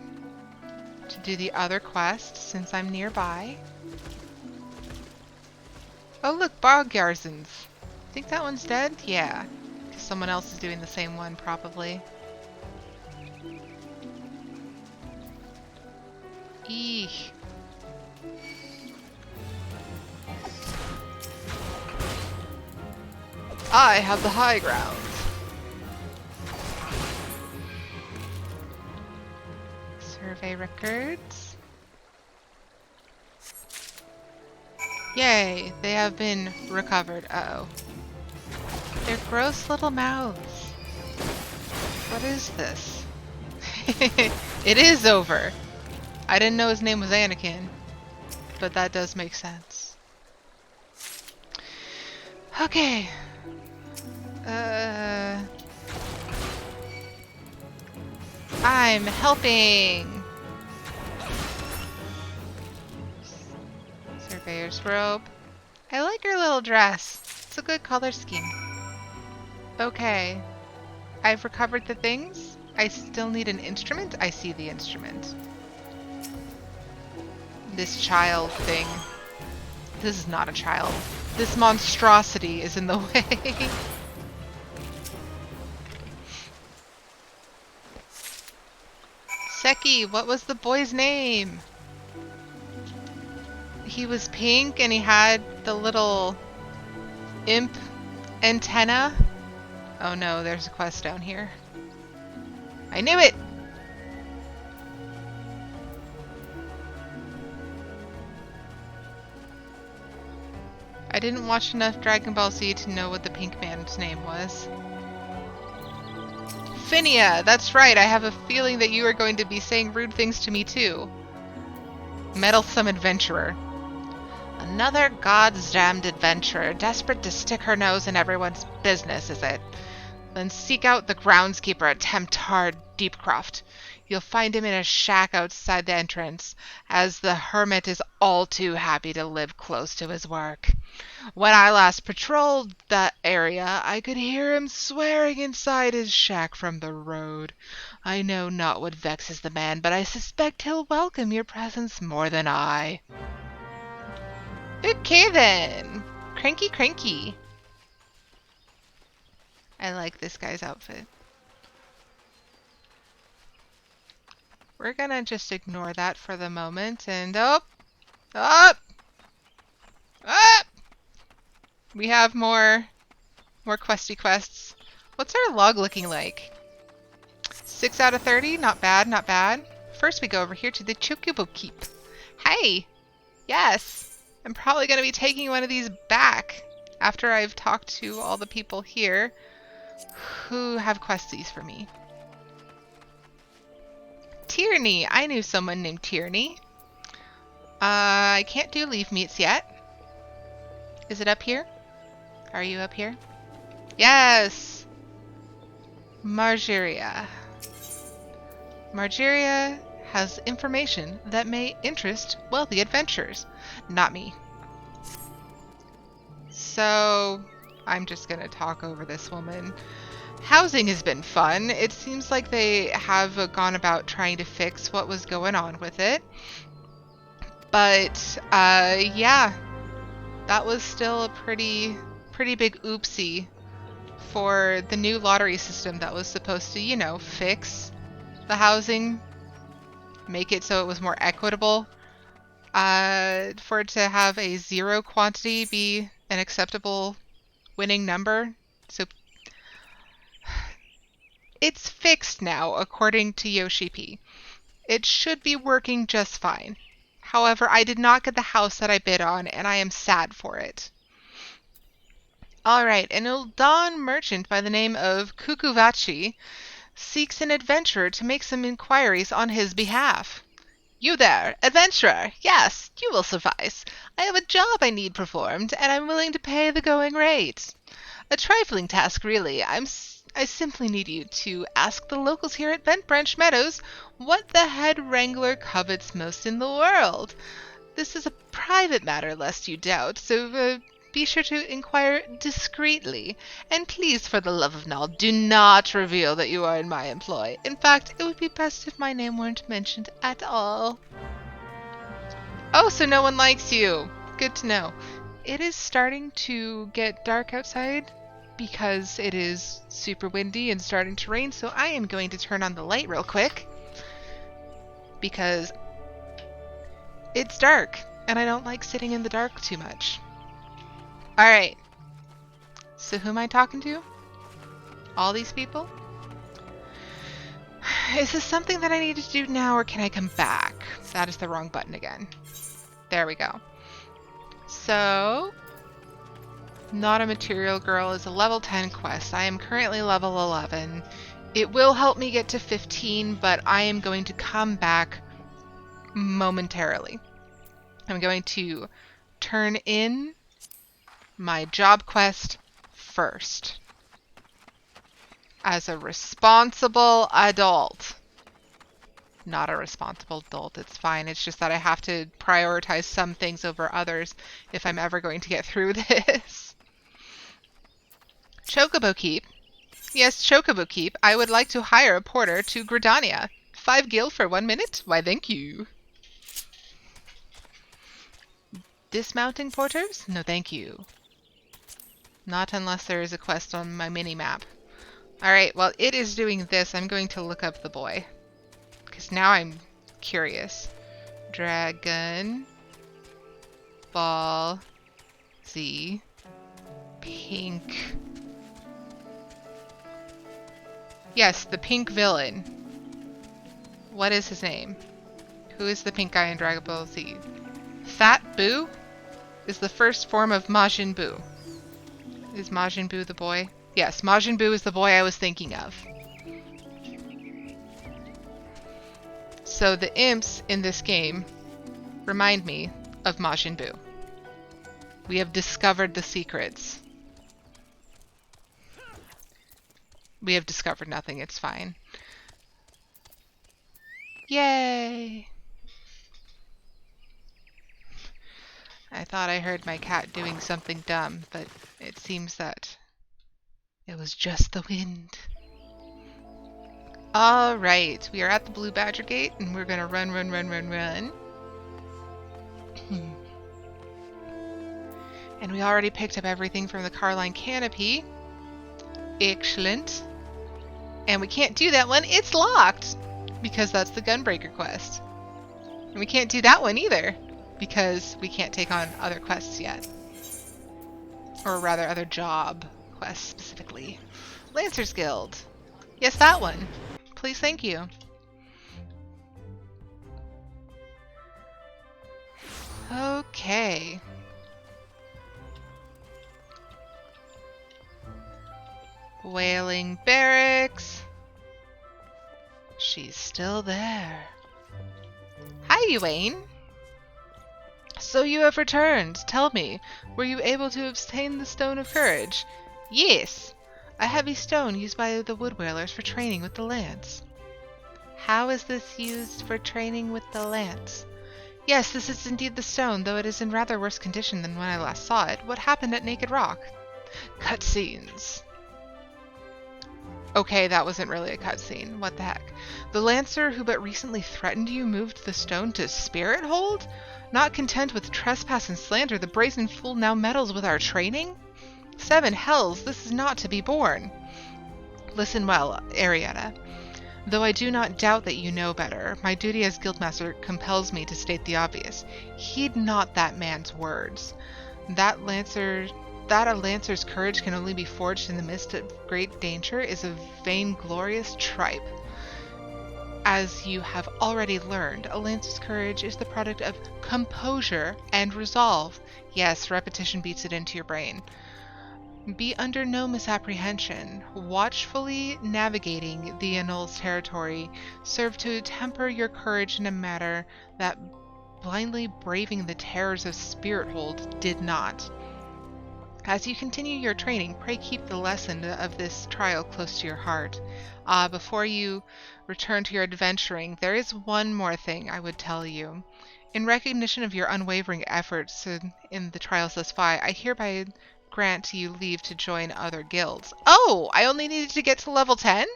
to do the other quest since I'm nearby. Oh look, Bog Yarzans. Think that one's dead? Yeah, because someone else is doing the same one probably. Eesh. I have the high ground. Survey records. Yay, they have been recovered. Uh-oh. Their gross little mouths. What is this? It is over. I didn't know his name was Anakin, but that does make sense. Okay. I'm helping. Survey Surveyor's robe. I like her little dress. It's a good color scheme. Okay. I've recovered the things. I still need an instrument. I see the instrument. This child thing. This is not a child. This monstrosity is in the way. Seki, what was the boy's name? He was pink and he had the little imp antenna. Oh no, there's a quest down here. I knew it! I didn't watch enough Dragon Ball Z to know what the pink man's name was. Phinia! That's right, I have a feeling that you are going to be saying rude things to me too. Meddlesome adventurer. Another God's damned adventurer, desperate to stick her nose in everyone's business, is it? Then seek out the groundskeeper at Temptar Deepcroft. You'll find him in a shack outside the entrance, as the hermit is all too happy to live close to his work. When I last patrolled that area, I could hear him swearing inside his shack from the road. I know not what vexes the man, but I suspect he'll welcome your presence more than I. Okay then. Cranky cranky. I like this guy's outfit. We're gonna just ignore that for the moment and up! We have more questy quests. What's our log looking like? 6 out of 30? Not bad, not bad. First we go over here to the Chocobo Keep. Hey! Yes! I'm probably gonna be taking one of these back after I've talked to all the people here who have questies for me. Tierney! I knew someone named Tierney. I can't do leaf meets yet. Is it up here? Are you up here? Yes! Margeria. Margeria has information that may interest wealthy adventurers. Not me. So, I'm just gonna talk over this woman. Housing has been fun. It seems like they have gone about trying to fix what was going on with it. But, yeah. That was still a pretty big oopsie for the new lottery system that was supposed to, you know, fix the housing, make it so it was more equitable. For it to have a 0 quantity be an acceptable winning number. So it's fixed now, according to Yoshi P. It should be working just fine. However, I did not get the house that I bid on, and I am sad for it. Alright, an Uldan merchant by the name of Kukuvachi seeks an adventurer to make some inquiries on his behalf. You there, adventurer! Yes, you will suffice. I have a job I need performed, and I'm willing to pay the going rate. A trifling task, really. I simply need you to ask the locals here at Bent Branch Meadows what the head wrangler covets most in the world. This is a private matter, lest you doubt, so be sure to inquire discreetly. And please, for the love of Nal, do not reveal that you are in my employ. In fact, it would be best if my name weren't mentioned at all. Oh, so no one likes you. Good to know. It is starting to get dark outside because it is super windy and starting to rain, so I am going to turn on the light real quick because it's dark and I don't like sitting in the dark too much. Alright, so who am I talking to? All these people? Is this something that I need to do now, or can I come back? That is the wrong button again. There we go. So, Not a Material Girl is a level 10 quest. I am currently level 11. It will help me get to 15, but I am going to come back momentarily. I'm going to turn in my job quest first. As a responsible adult. not a responsible adult. It's fine. It's just that I have to prioritize some things over others if I'm ever going to get through this. Chocobo Keep. Yes, Chocobo Keep. I would like to hire a porter to Gridania. 5 gil for 1 minute? Why, thank you. Dismounting porters? No, thank you. Not unless there is a quest on my mini-map. Alright, while it is doing this, I'm going to look up the boy. Because now I'm curious. Dragon. Ball. Z. Pink. Yes, the pink villain. What is his name? Who is the pink guy in Dragon Ball Z? Fat Buu is the first form of Majin Buu. Is Majin Buu the boy? Yes, Majin Buu is the boy I was thinking of. So the imps in this game remind me of Majin Buu. We have discovered the secrets. We have discovered nothing, it's fine. Yay! I thought I heard my cat doing something dumb, but it seems that it was just the wind. Alright, we are at the Blue Badger Gate, and we're gonna run. And we already picked up everything from the Carline Canopy. Excellent. And we can't do that one, it's locked! Because that's the Gunbreaker quest. And we can't do that one either, because we can't take on other quests yet. Or rather, other job quests specifically. Lancer's Guild. Yes, that one. Please, thank you. Okay. Whaling Barracks. She's still there. Hi, Ewain. So you have returned. Tell me, were you able to obtain the Stone of Courage? Yes, a heavy stone used by the woodwhalers for training with the lance. How is this used for training with the lance? Yes, this is indeed the stone, though it is in rather worse condition than when I last saw it. What happened at Naked Rock? Cutscenes. Okay, that wasn't really a cutscene. What the heck? The Lancer who but recently threatened you moved the stone to Spirit Hold? Not content with trespass and slander, the brazen fool now meddles with our training? 7 hells, this is not to be borne. Listen well, Arietta. Though I do not doubt that you know better, my duty as Guildmaster compels me to state the obvious. Heed not that man's words. That a Lancer's courage can only be forged in the midst of great danger is a vainglorious tripe. As you have already learned, a Lancer's courage is the product of composure and resolve. Yes, repetition beats it into your brain. Be under no misapprehension. Watchfully navigating the Annul's territory serve to temper your courage in a manner that blindly braving the terrors of Spirit Hold did not. As you continue your training, pray keep the lesson of this trial close to your heart. Before you return to your adventuring, there is one more thing I would tell you. In recognition of your unwavering efforts in the trials thus far, I hereby grant you leave to join other guilds. Oh, I only needed to get to level 10?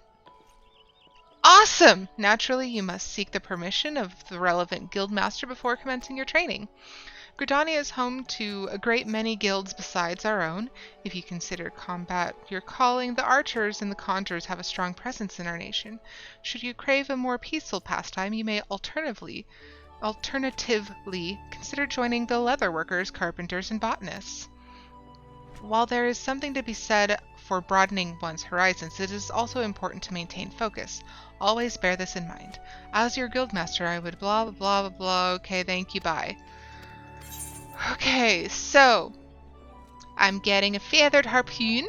Awesome! Naturally, you must seek the permission of the relevant guildmaster before commencing your training. Gridania is home to a great many guilds besides our own. If you consider combat your calling, the archers and the conjurers have a strong presence in our nation. Should you crave a more peaceful pastime, you may alternatively consider joining the leatherworkers, carpenters, and botanists. While there is something to be said for broadening one's horizons, it is also important to maintain focus. Always bear this in mind. As your guildmaster, I would blah, blah, blah, blah. Okay, thank you, bye. Okay, so I'm getting a feathered harpoon,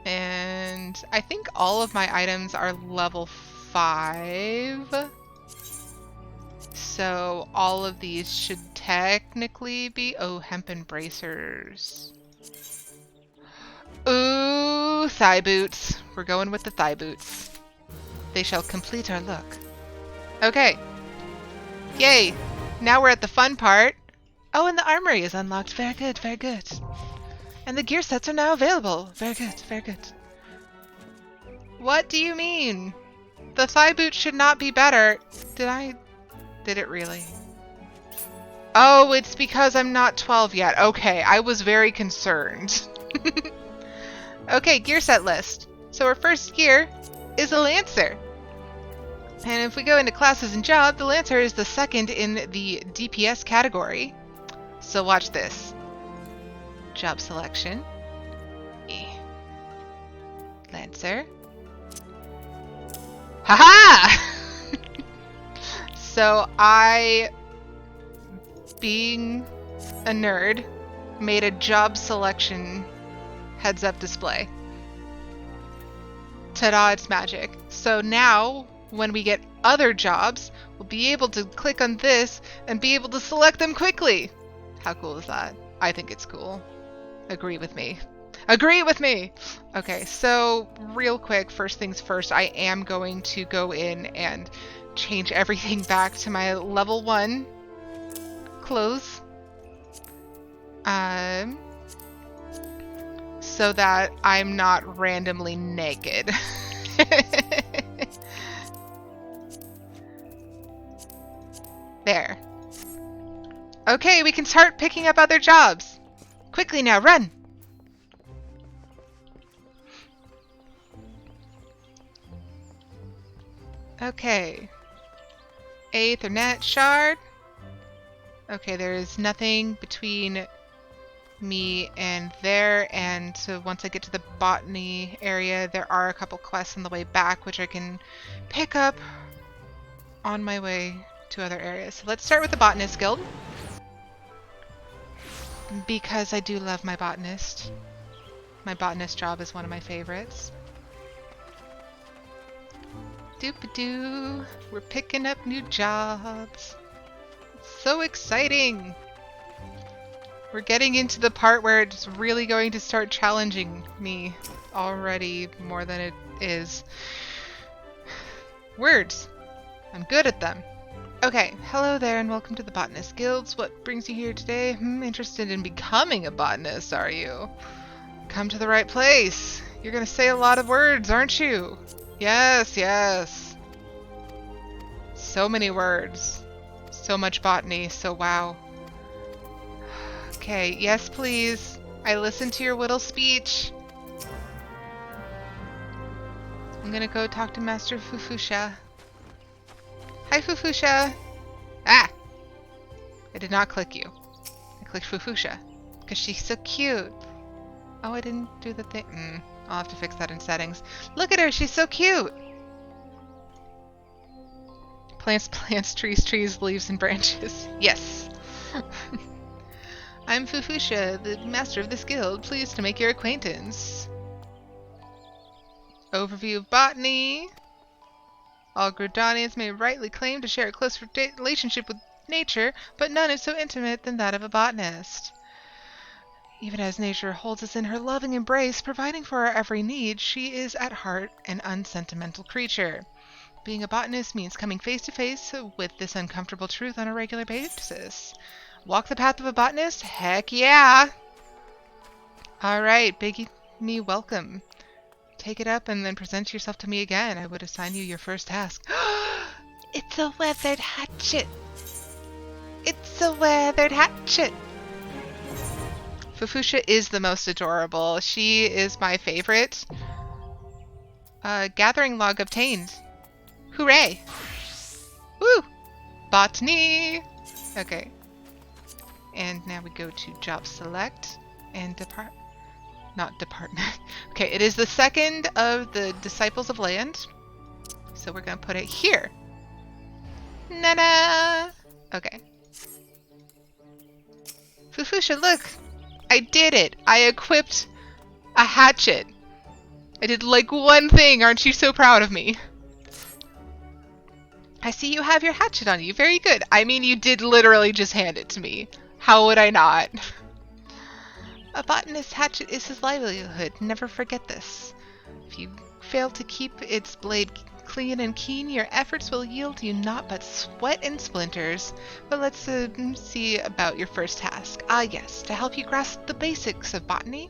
and I think all of my items are level 5. So all of these should technically be... Oh, hempen bracers. Ooh, thigh boots. We're going with the thigh boots. They shall complete our look. Okay. Yay. Now we're at the fun part. Oh, and the armory is unlocked. Very good, very good. And the gear sets are now available. Very good, very good. What do you mean? The thigh boot should not be better. Did it really? Oh, it's because I'm not 12 yet. Okay, I was very concerned. Okay, gear set list. So our first gear is a Lancer. And if we go into classes and job, the Lancer is the second in the DPS category. So watch this. Job selection. Lancer. Haha! So I, being a nerd, made a job selection heads-up display. Ta-da, it's magic. So now, when we get other jobs, we'll be able to click on this and be able to select them quickly. How cool is that? I think it's cool. Agree with me. Agree with me! Okay, so real quick, first things first, I am going to go in and change everything back to my level 1 clothes. So that I'm not randomly naked. There. Okay, we can start picking up other jobs. Quickly now, run! Okay. Aethernet shard. Okay, there is nothing between me and there, and so once I get to the botany area, there are a couple quests on the way back which I can pick up on my way to other areas. So let's start with the Botanist Guild, because I do love my botanist. My botanist job is one of my favorites. Doop-a-doo, we're picking up new jobs. It's so exciting! We're getting into the part where it's really going to start challenging me already more than it is. Words. I'm good at them. Okay, hello there and welcome to the Botanist Guilds. What brings you here today? Interested in becoming a botanist, are you? Come to the right place. You're gonna say a lot of words, aren't you? Yes, yes. So many words. So much botany, so wow. Okay, yes please. I listened to your little speech. I'm gonna go talk to Master Fufusha. Hi Fufusha! Ah! I did not click you. I clicked Fufusha. Because she's so cute. Oh, I didn't do the thing. I'll have to fix that in settings. Look at her, she's so cute! Plants, plants, trees, trees, leaves, and branches. Yes! I'm Fufusha, the master of this guild. Pleased to make your acquaintance. Overview of botany. All Gridanians may rightly claim to share a close relationship with nature, but none is so intimate than that of a botanist. Even as nature holds us in her loving embrace, providing for our every need, she is at heart an unsentimental creature. Being a botanist means coming face to face with this uncomfortable truth on a regular basis. Walk the path of a botanist? Heck yeah! Alright, Biggie me, welcome. Take it up and then present yourself to me again. I would assign you your first task. It's a weathered hatchet! It's a weathered hatchet! Fufusha is the most adorable. She is my favorite. Gathering log obtained. Hooray! Woo! Botany! Okay. And now we go to job select and not department. Okay, it is the second of the Disciples of Land. So we're gonna put it here. Na-na! Okay. Fufusha, look! I did it! I equipped a hatchet. I did like one thing. Aren't you so proud of me? I see you have your hatchet on you. Very good. I mean, you did literally just hand it to me. How would I not? A botanist's hatchet is his livelihood. Never forget this. If you fail to keep its blade clean and keen, your efforts will yield you naught but sweat and splinters. But let's see about your first task. Ah yes, to help you grasp the basics of botany,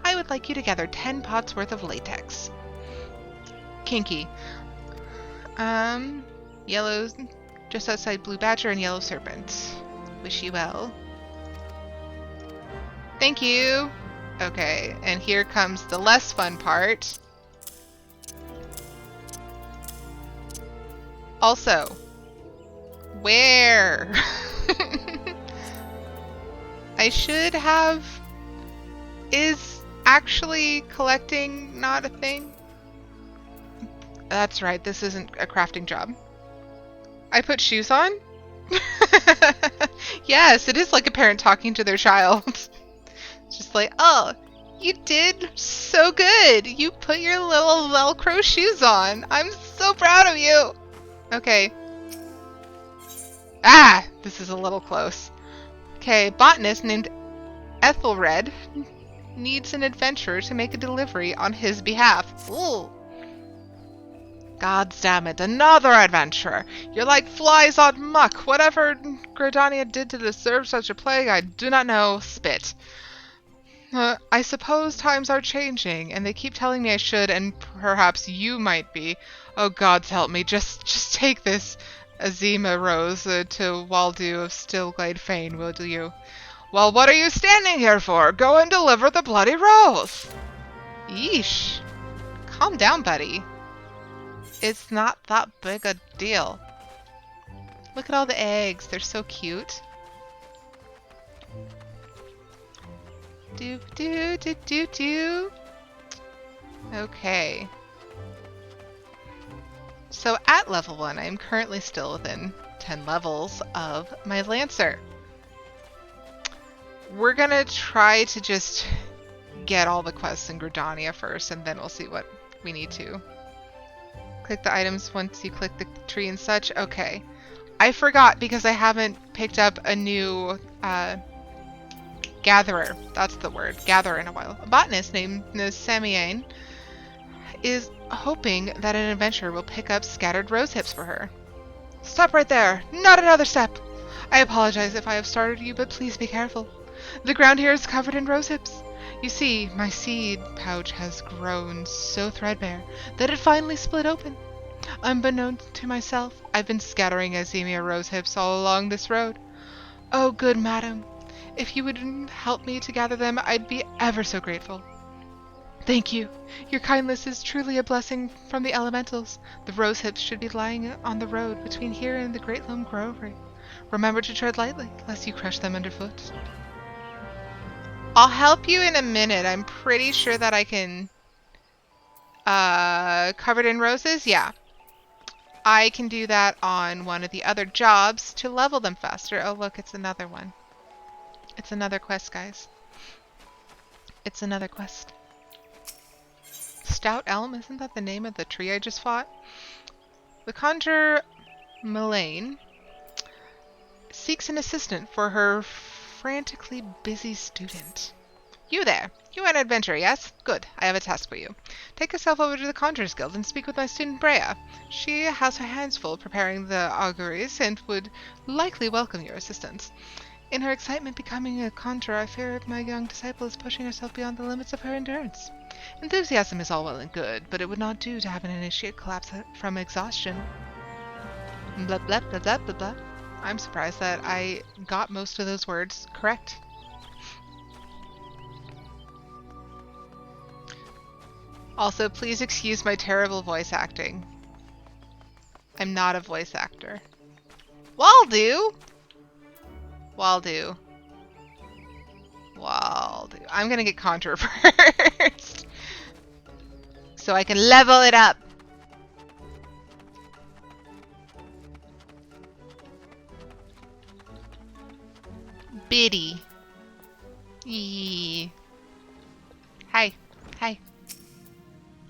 I would like you to gather 10 pots worth of latex. Kinky. Yellow, just outside Blue Badger and Yellow Serpent. Wish you well. Thank you. Okay, and here comes the less fun part. Also, where? I should have... Is actually collecting not a thing? That's right, this isn't a crafting job. I put shoes on? Yes, it is like a parent talking to their child. Just like, oh, you did so good. You put your little Velcro shoes on. I'm so proud of you. Okay. Ah, this is a little close. Okay, botanist named Ethelred needs an adventurer to make a delivery on his behalf. Ooh. God damn it, another adventurer! You're like flies on muck. Whatever Gridania did to deserve such a plague, I do not know. Spit. I suppose times are changing, and they keep telling me I should, and perhaps you might be. Oh, gods help me, just take this Azima Rose to Waldo of Stillglade Fane, will you? Well, what are you standing here for? Go and deliver the bloody rose! Yeesh. Calm down, buddy. It's not that big a deal. Look at all the eggs. They're so cute. Doop doo doo doo doo. Okay. So at level 1, I am currently still within 10 levels of my Lancer. We're gonna try to just get all the quests in Gridania first, and then we'll see what we need to. Click the items once you click the tree and such. Okay. I forgot because I haven't picked up a new gatherer. That's the word. Gatherer in a while. A botanist named Samiane is hoping that an adventurer will pick up scattered rose hips for her. Stop right there. Not another step. I apologize if I have startled you, but please be careful. The ground here is covered in rose hips. You see, my seed pouch has grown so threadbare that it finally split open. Unbeknownst to myself, I've been scattering Azimia rose hips all along this road. Oh, good madam, if you would help me to gather them, I'd be ever so grateful. Thank you. Your kindness is truly a blessing from the elementals. The rose hips should be lying on the road between here and the Great Loam Grove. Remember to tread lightly, lest you crush them underfoot. I'll help you in a minute. I'm pretty sure that I can... covered in roses? Yeah. I can do that on one of the other jobs to level them faster. Oh, look, it's another one. It's another quest, guys. It's another quest. Stout Elm? Isn't that the name of the tree I just fought? The Conjurer Melaine seeks an assistant for her frantically busy student. You there. You are an adventurer, yes? Good. I have a task for you. Take yourself over to the Conjurers Guild and speak with my student Brea. She has her hands full preparing the auguries and would likely welcome your assistance. In her excitement becoming a conjurer, I fear my young disciple is pushing herself beyond the limits of her endurance. Enthusiasm is all well and good, but it would not do to have an initiate collapse from exhaustion. Blah blah blah blah blah blah. I'm surprised that I got most of those words correct. Also, please excuse my terrible voice acting. I'm not a voice actor. Waldo! Waldo. Waldo. I'm gonna get Conjurer first. So I can level it up. Biddy. Yee. Hi. Hi.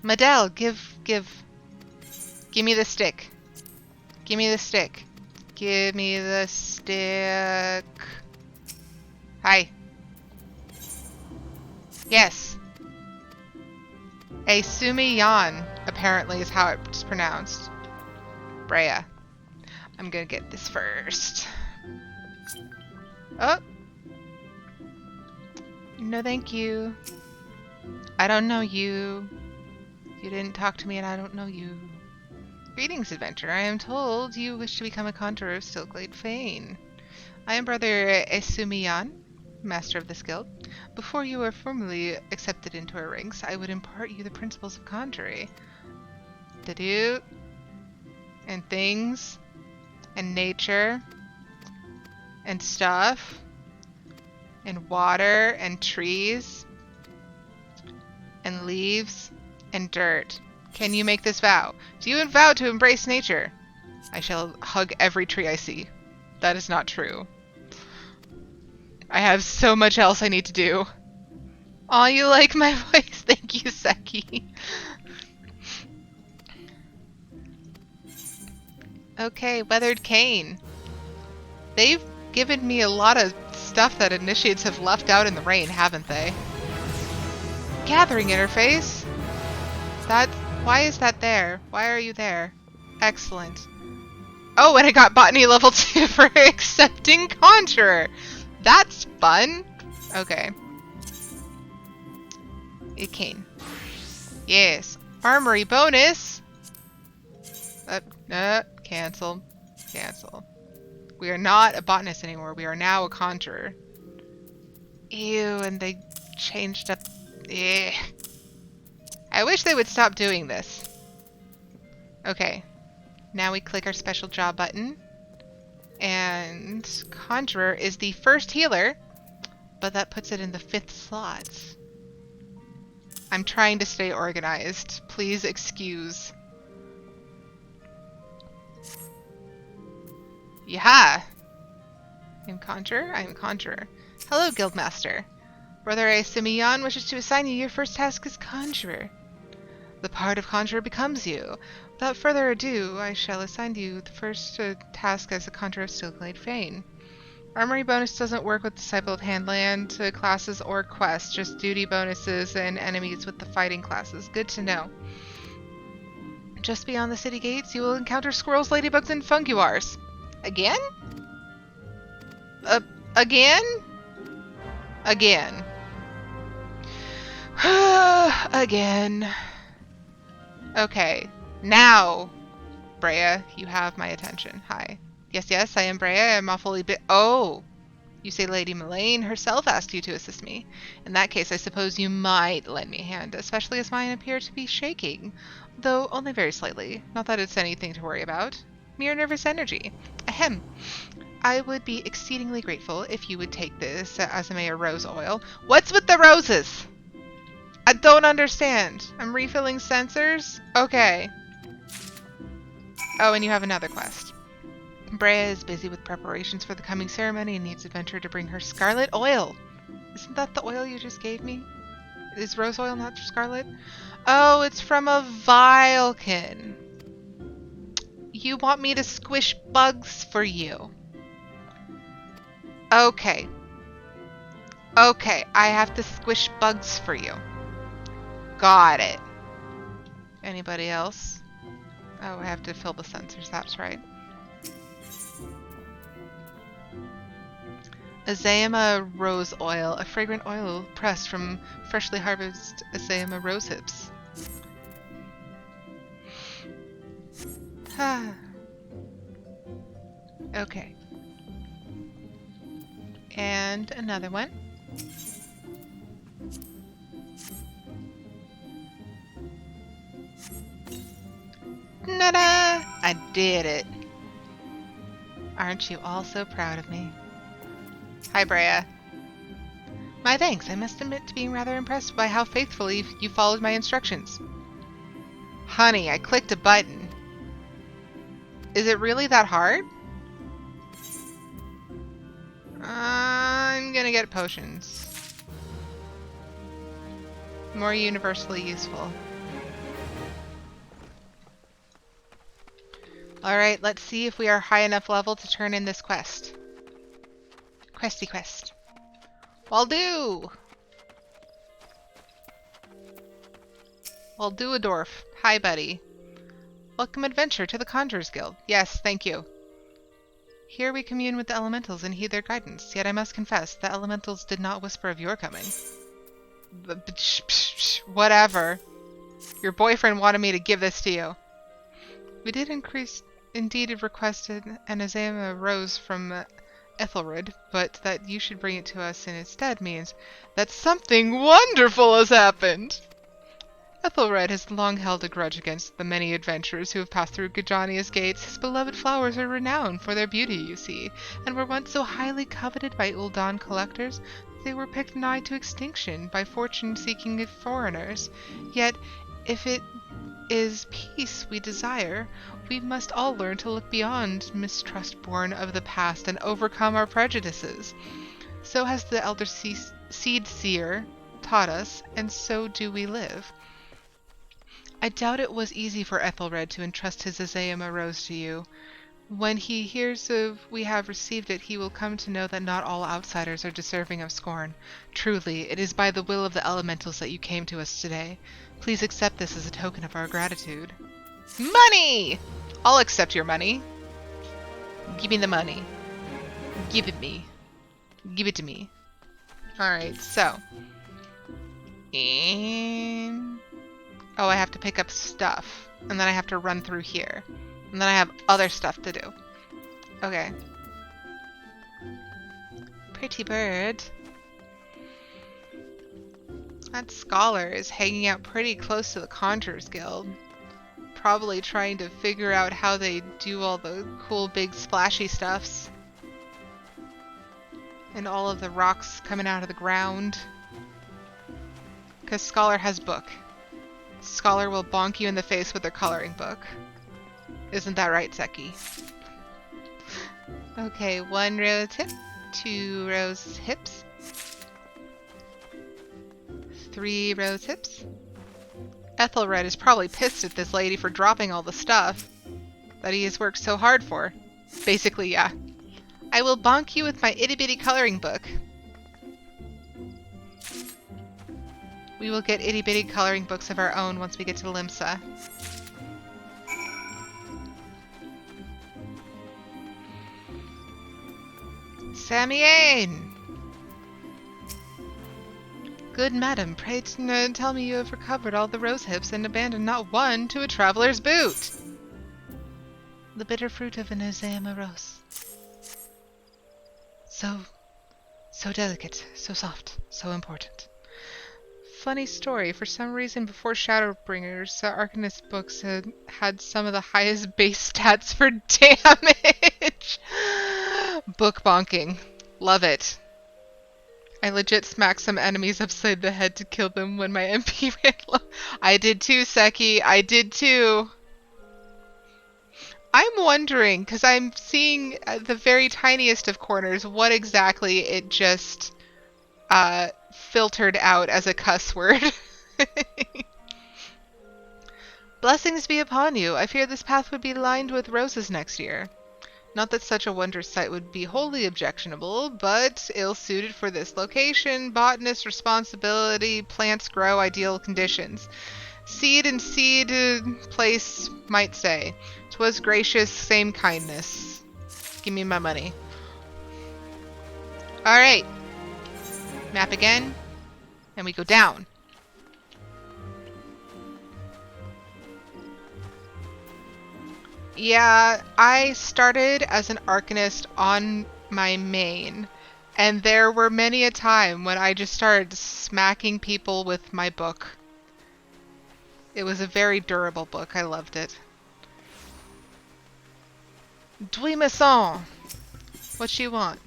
Madel, give me the stick. Give me the stick. Give me the stick. Hi. Yes. A Sumi Yan. apparently is how it's pronounced. Brea. I'm gonna get this first. Oh! No thank you. I don't know you. You didn't talk to me and I don't know you. Greetings, adventurer. I am told you wish to become a conjurer of Stillglade Fane. I am Brother Esumiyan, master of this guild. Before you are formally accepted into our ranks, I would impart you the principles of conjuring. The do and things and nature and stuff and water and trees and leaves and dirt. Can you make this vow? Do you vow to embrace nature? I shall hug every tree I see. That is not true. I have so much else I need to do. Aw, you like my voice? Thank you, Seki. Okay, Weathered Cane. They've given me a lot of stuff that initiates have left out in the rain, haven't they? Gathering interface? Why is that there? Why are you there? Excellent. Oh, and I got Botany level 2 for accepting Conjurer. That's fun. Okay. Cane. Yes. Armory bonus. Cancel. Cancel. We are not a botanist anymore. We are now a conjurer. Ew, and they changed up. Yeah. I wish they would stop doing this. Okay. Now we click our special job button. And Conjurer is the first healer, but that puts it in the 5th slot. I'm trying to stay organized. Please excuse. Yeah. I'm Conjurer. I'm Conjurer. Hello, Guildmaster. Brother Simeon wishes to assign you your first task as Conjurer. The part of Conjurer becomes you. Without further ado, I shall assign you the first task as a Conjurer of Stillglade Fane. Armory bonus doesn't work with Disciple of Handland classes or quests, just duty bonuses and enemies with the fighting classes. Good to know. Just beyond the city gates, you will encounter squirrels, ladybugs, and funguars. Again? Again? Again. Again. Okay. Now, Brea, you have my attention. Hi. Yes, I am Brea. I am awfully Oh! You say Lady Mullane herself asked you to assist me. In that case, I suppose you might lend me a hand, especially as mine appear to be shaking. Though only very slightly. Not that it's anything to worry about. Mere nervous energy. Ahem. I would be exceedingly grateful if you would take this Azamea rose oil. What's with the roses? I don't understand. I'm refilling sensors? Okay. Oh, and you have another quest. Brea is busy with preparations for the coming ceremony and needs adventurer to bring her scarlet oil. Isn't that the oil you just gave me? Is rose oil not scarlet? Oh, it's from a vialkin. You want me to squish bugs for you? Okay. Okay, I have to squish bugs for you. Got it. Anybody else? Oh, I have to fill the sensors, that's right. Azayama rose oil, a fragrant oil pressed from freshly harvested Azayama rose hips. Okay. And another one. Nada! I did it. Aren't you all so proud of me? Hi, Brea. My thanks. I must admit to being rather impressed by how faithfully you followed my instructions. Honey, I clicked a button. Is it really that hard? I'm gonna get potions. More universally useful. Alright, let's see if we are high enough level to turn in this quest. Questy quest. Waldo! Waldua-dorf. Hi. Hi, buddy. Welcome adventure to the Conjurers Guild. Yes, thank you. Here we commune with the elementals and heed their guidance, yet I must confess, the elementals did not whisper of your coming. Whatever. Your boyfriend wanted me to give this to you. We did indeed have requested an Azema rose from Ethelred, but that you should bring it to us in its stead means that something wonderful has happened. Ethelred has long held a grudge against the many adventurers who have passed through Gridania's gates. His beloved flowers are renowned for their beauty, you see, and were once so highly coveted by Ul'dan collectors that they were picked nigh to extinction by fortune-seeking foreigners. Yet, if it is peace we desire, we must all learn to look beyond mistrust born of the past and overcome our prejudices. So has the elder seed seer taught us, and so do we live. I doubt it was easy for Ethelred to entrust his Azema rose to you. When he hears we have received it, he will come to know that not all outsiders are deserving of scorn. Truly, it is by the will of the elementals that you came to us today. Please accept this as a token of our gratitude. Money! I'll accept your money. Give me the money. Give it me. Give it to me. Alright, so. And... oh, I have to pick up stuff. And then I have to run through here. And then I have other stuff to do. Okay. Pretty bird. That scholar is hanging out pretty close to the Conjurers Guild. Probably trying to figure out how they do all the cool big splashy stuffs. And all of the rocks coming out of the ground. Because Scholar has book. Scholar will bonk you in the face with their coloring book. Isn't that right, Seki? Okay, 1 rose hip, 2 rose hips, 3 rose hips. Ethelred is probably pissed at this lady for dropping all the stuff that he has worked so hard for. Basically, yeah. I will bonk you with my itty-bitty coloring book. We will get itty-bitty coloring books of our own once we get to Limsa. Samiane! Good madam, pray tell me you have recovered all the rose hips and abandoned not one to a traveler's boot. The bitter fruit of an Azema rose. So delicate, so soft, so important. Funny story, for some reason before Shadowbringers, Arcanist books had some of the highest base stats for damage. Book bonking. Love it. I legit smacked some enemies upside the head to kill them when my MP ran low. I did too, Seki. I did too. I'm wondering, because I'm seeing at the very tiniest of corners what exactly it just filtered out as a cuss word. Blessings be upon you. I fear this path would be lined with roses next year. Not that such a wondrous sight would be wholly objectionable, but ill-suited for this location, botanist responsibility, plants grow ideal conditions. Seed and seed place might say. 'Twas gracious, same kindness. Give me my money. Alright. Map again. And we go down. Yeah, I started as an Arcanist on my main, and there were many a time when I just started smacking people with my book. It was a very durable book. I loved it. Duimesson! What you want?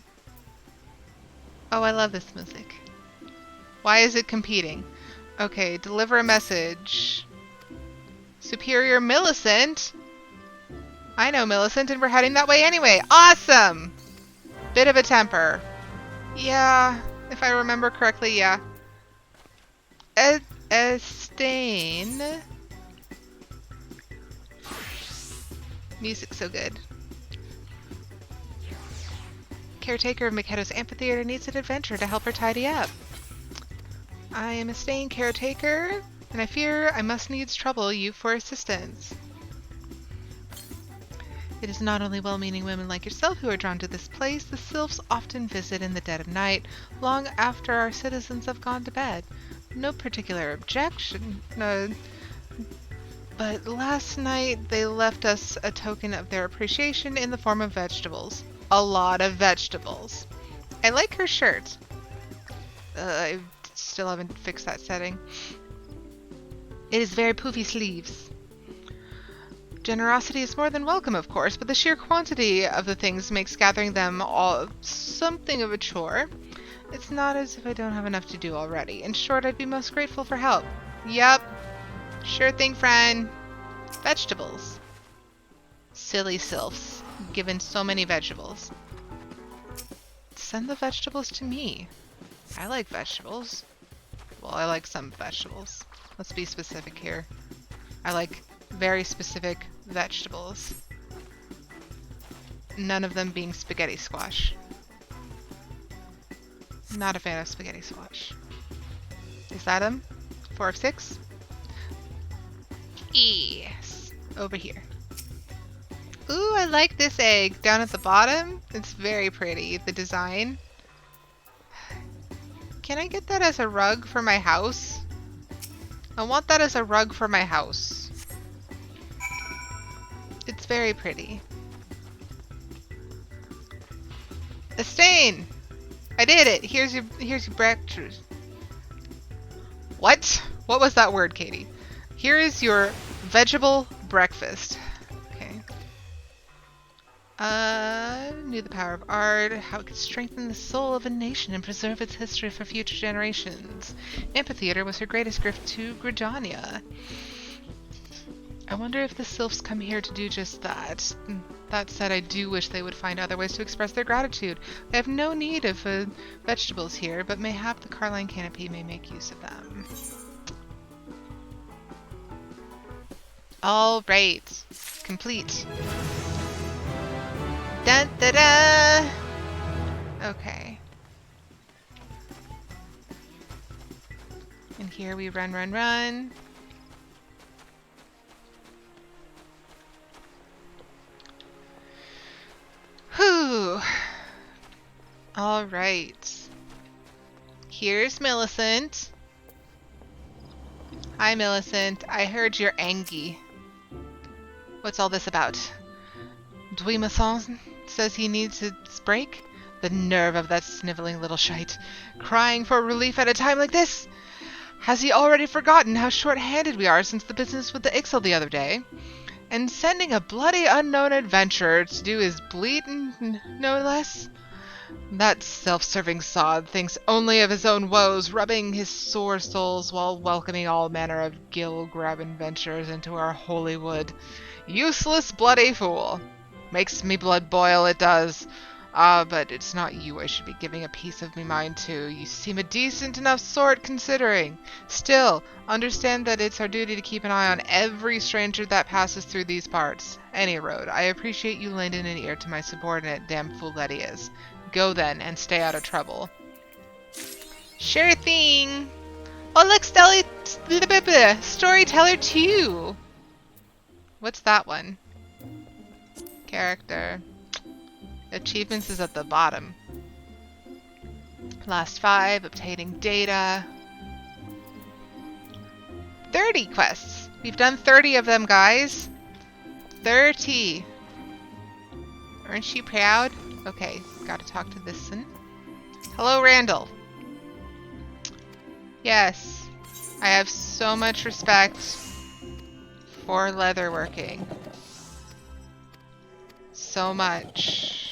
Oh, I love this music. Why is it competing? Okay, deliver a message. Superior Millicent? I know Millicent, and we're heading that way anyway. Awesome! Bit of a temper. Yeah, if I remember correctly, yeah. Estain. Music's so good. Caretaker of Mikedo's amphitheater needs an adventurer to help her tidy up. I am a staying caretaker. and I fear I must needs trouble you for assistance. It is not only well-meaning women like yourself who are drawn to this place. The sylphs often visit in the dead of night, long after our citizens have gone to bed. No particular objection, but last night they left us a token of their appreciation in the form of vegetables. A lot of vegetables. I like her shirt. I still haven't fixed that setting. It is very poofy sleeves. Generosity is more than welcome, of course, but the sheer quantity of the things makes gathering them all something of a chore. It's not as if I don't have enough to do already. In short, I'd be most grateful for help. Yup. Sure thing, friend. Vegetables. Silly sylphs, given so many vegetables. Send the vegetables to me. I like vegetables. Well, I like some vegetables. Let's be specific here. I like very specific vegetables. None of them being spaghetti squash. Not a fan of spaghetti squash. Is that him? 4 of 6? Yes. Over here. Ooh, I like this egg down at the bottom. It's very pretty, the design. Can I get that as a rug for my house? I want that as a rug for my house. It's very pretty. A stain! I did it! Here's your breakfast. What? What was that word, Katie? Here is your vegetable breakfast. Okay. Knew the power of art, how it could strengthen the soul of a nation and preserve its history for future generations. Amphitheater was her greatest gift to Gridania. I wonder if the sylphs come here to do just that. That said, I do wish they would find other ways to express their gratitude. I have no need of vegetables here, but mayhap the Carline canopy may make use of them. All right, complete. Dun da da. Okay. And here we run, run, run. Whew. All right. Here's Millicent. Hi, Millicent. I heard you're angry. What's all this about? Dweemathon says he needs his break? The nerve of that sniveling little shite. Crying for relief at a time like this! Has he already forgotten how short-handed we are since the business with the Ixal the other day? And sending a bloody unknown adventurer to do his bleeding, no less? That self-serving sod thinks only of his own woes, rubbing his sore soles while welcoming all manner of gill-grabbing ventures into our holy wood. Useless bloody fool! Makes me blood boil, it does. Ah, but it's not you I should be giving a piece of me mind to. You seem a decent enough sort, considering. Still, understand that it's our duty to keep an eye on every stranger that passes through these parts. Any road. I appreciate you lending an ear to my subordinate, damn fool that he is. Go then, and stay out of trouble. Sure thing! Oh look, Storyteller 2! What's that one? Character. Achievements is at the bottom. Last 5, obtaining data. 30 quests! We've done 30 of them, guys. 30! Aren't you proud? Okay, gotta talk to this one. Hello, Randall. Yes, I have so much respect for leatherworking. So much.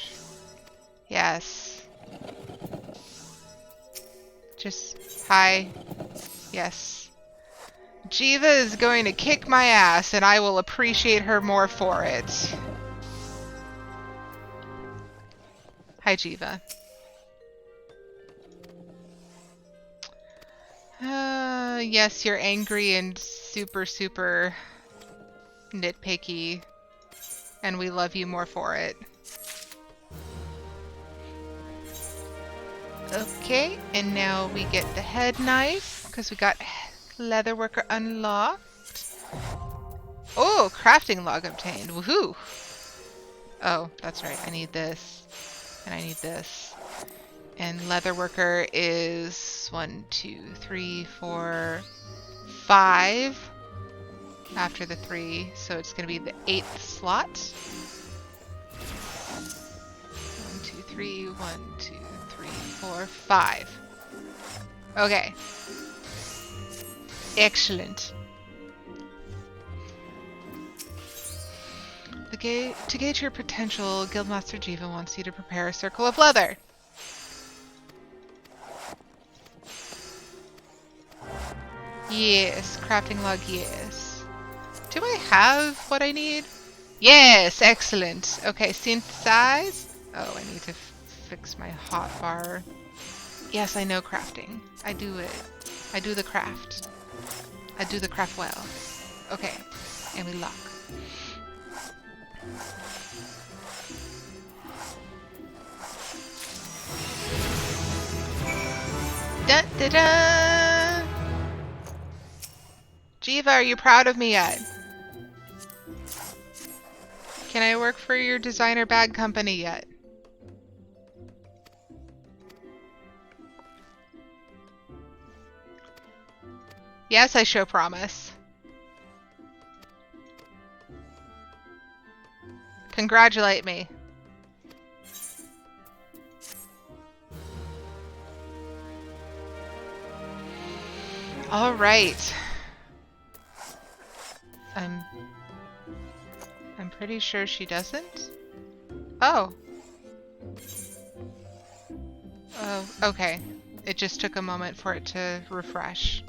Yes. Just, hi. Yes. Jiva is going to kick my ass, and I will appreciate her more for it. Hi, Jiva. Yes, you're angry and super, super nitpicky, and we love you more for it. Okay, and now we get the head knife, because we got Leatherworker unlocked. Oh, crafting log obtained. Woohoo! Oh, that's right. I need this. And I need this. And leatherworker is 1, 2, 3, 4, 5 after the 3. So it's going to be the 8th slot. 1, 2, 3, 1, 2, 3, 4, 5. Okay. Excellent. To gauge your potential, Guildmaster Jiva wants you to prepare a circle of leather. Yes, crafting log, yes. Do I have what I need? Yes, excellent. Okay, synthesize. Oh, I need to fix my hotbar. Yes, I know crafting. I do it. I do the craft. I do the craft well. Okay, and we lock. Da da da! Jiva, are you proud of me yet? Can I work for your designer bag company yet? Yes, I show promise. Congratulate me. All right. I'm pretty sure she doesn't. Oh. Oh, okay. It just took a moment for it to refresh.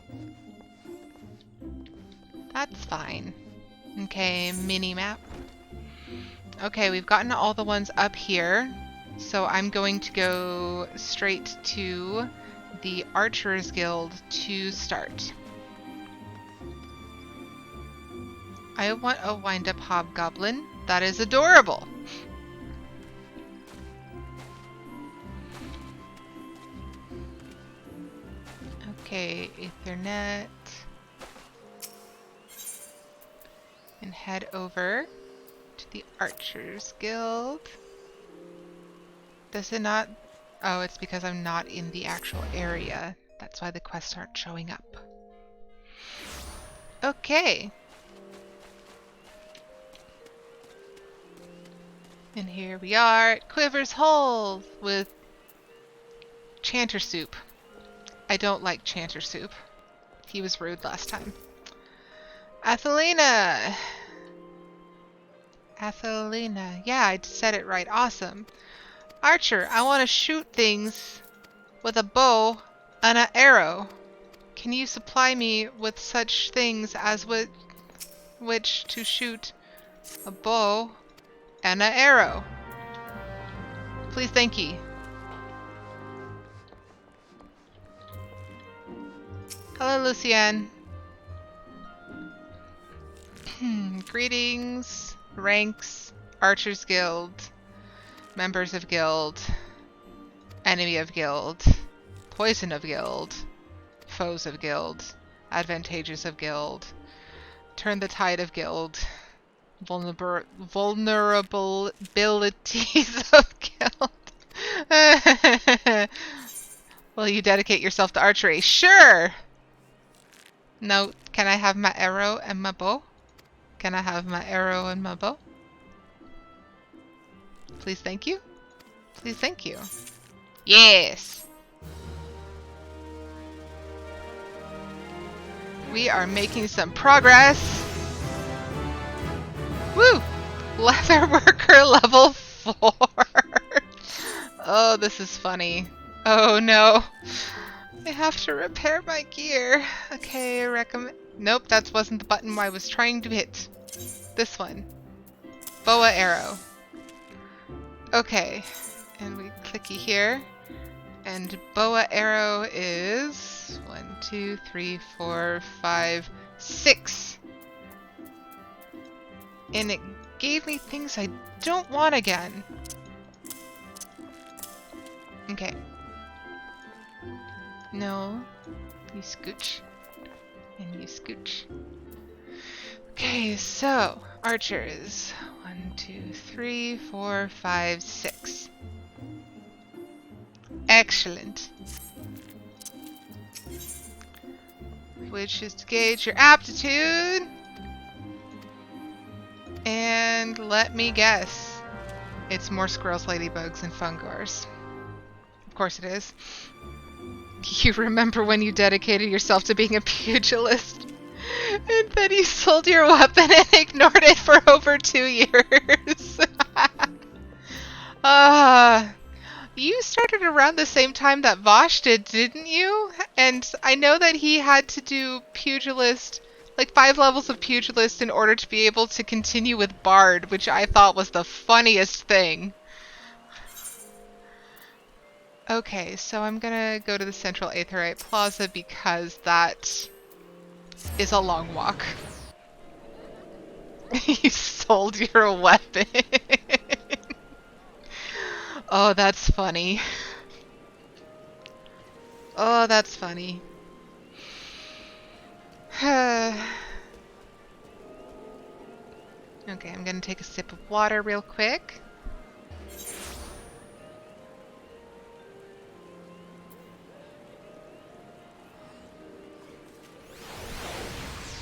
That's fine. Okay, mini-map. Okay, we've gotten all the ones up here. So I'm going to go straight to the Archers Guild to start. I want a wind-up hobgoblin. That is adorable. Okay, Ethernet. And head over to the Archers Guild. Does it not? Oh, it's because I'm not in the actual area. That's why the quests aren't showing up. Okay. And here we are at Quiver's Hole with Chanter Soup. I don't like Chanter Soup. He was rude last time. Athelina! Athelina. Yeah, I said it right. Awesome. Archer, I want to shoot things with a bow and an arrow. Can you supply me with such things as with which to shoot a bow and an arrow? Please, thank you. Hello, Lucienne. Greetings, ranks, Archers Guild, members of Guild, enemy of Guild, poison of Guild, foes of Guild, advantageous of Guild, turn the tide of Guild, vulnerabilities of Guild. Will you dedicate yourself to archery? Sure! No, can I have my arrow and my bow? Can I have my arrow and my bow? Please, thank you. Please, thank you. Yes! We are making some progress. Woo! Leatherworker level 4. Oh, this is funny. Oh no. I have to repair my gear. Okay, recommend. Nope, that wasn't the button I was trying to hit. This one. Boa arrow. Okay. And we clicky here. And boa arrow is 1, 2, 3, 4, 5, 6. And it gave me things I don't want again. Okay. No. You scooch. And you scooch. Okay, so Archer is 1, 2, 3, 4, 5, 6. Excellent. Which is to gauge your aptitude. And let me guess. It's more squirrels, ladybugs, and fungors. Of course it is. You remember when you dedicated yourself to being a pugilist? And then you sold your weapon and ignored it for over 2 years. You started around the same time that Vosh did, didn't you? And I know that he had to do pugilist, like 5 levels of pugilist in order to be able to continue with Bard, which I thought was the funniest thing. Okay, so I'm gonna go to the Central Aetherite Plaza because that is a long walk. You sold your weapon. Oh, that's funny. Oh, that's funny. Okay, I'm gonna take a sip of water real quick.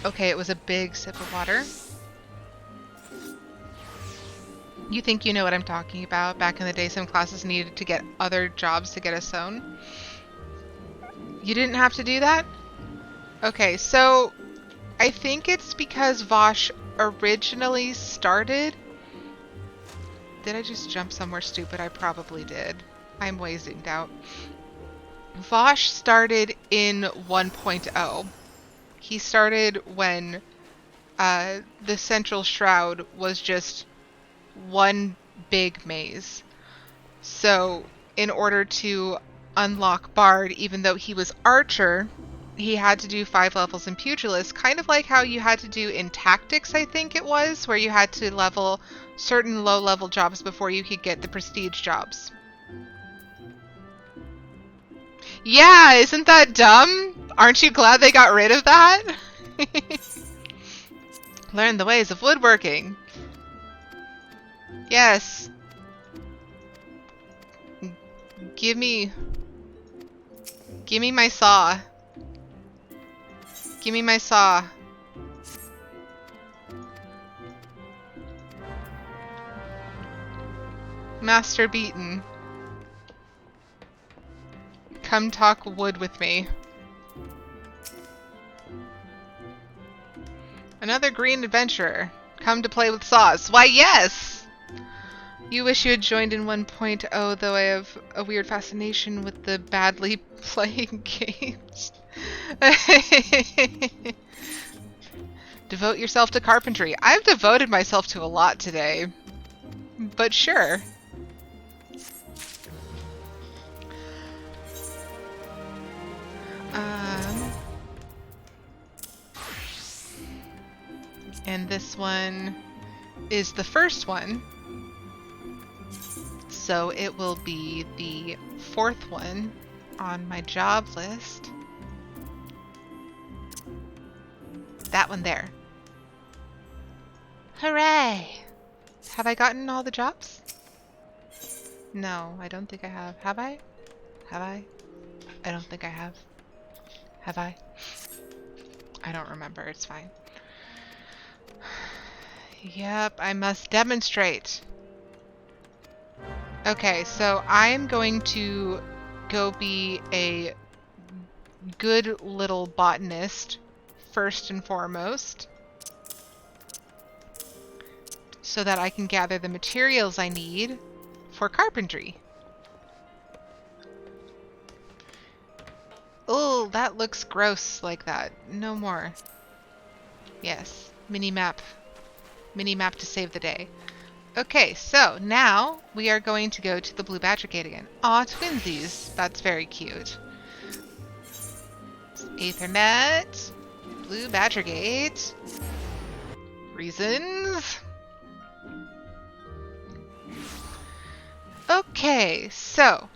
Okay, it was a big sip of water. You think you know what I'm talking about? Back in the day, some classes needed to get other jobs to get a sewn. You didn't have to do that? Okay, so I think it's because Vosh originally started... Did I just jump somewhere stupid? I probably did. I'm way zoomed out. Vosh started in 1.0. He started when the Central Shroud was just one big maze. So in order to unlock Bard, even though he was Archer, he had to do 5 levels in Pugilist, kind of like how you had to do in Tactics, I think it was, where you had to level certain low-level jobs before you could get the prestige jobs. Yeah, isn't that dumb? Aren't you glad they got rid of that? Learn the ways of woodworking. Yes. Give me my saw. Give me my saw. Master Beaten. Come talk wood with me. Another green adventurer. Come to play with saws. Why, yes! You wish you had joined in 1.0, though I have a weird fascination with the badly playing games. Devote yourself to carpentry. I've devoted myself to a lot today. But sure. And this one is the first one. So it will be the 4th one on my job list. That one there. Hooray! Have I gotten all the jobs? No, I don't think I have. Have I? Have I? I don't think I have. Have I? I don't remember. It's fine. Yep, I must demonstrate. Okay, so I'm going to go be a good little botanist first and foremost, so that I can gather the materials I need for carpentry. Oh, that looks gross like that. No more. Yes, mini-map. Mini-map to save the day. Okay, so now we are going to go to the Blue Badger Gate again. Aw, twinsies. That's very cute. Aethernet. Blue Badger Gate. Reasons. Okay, so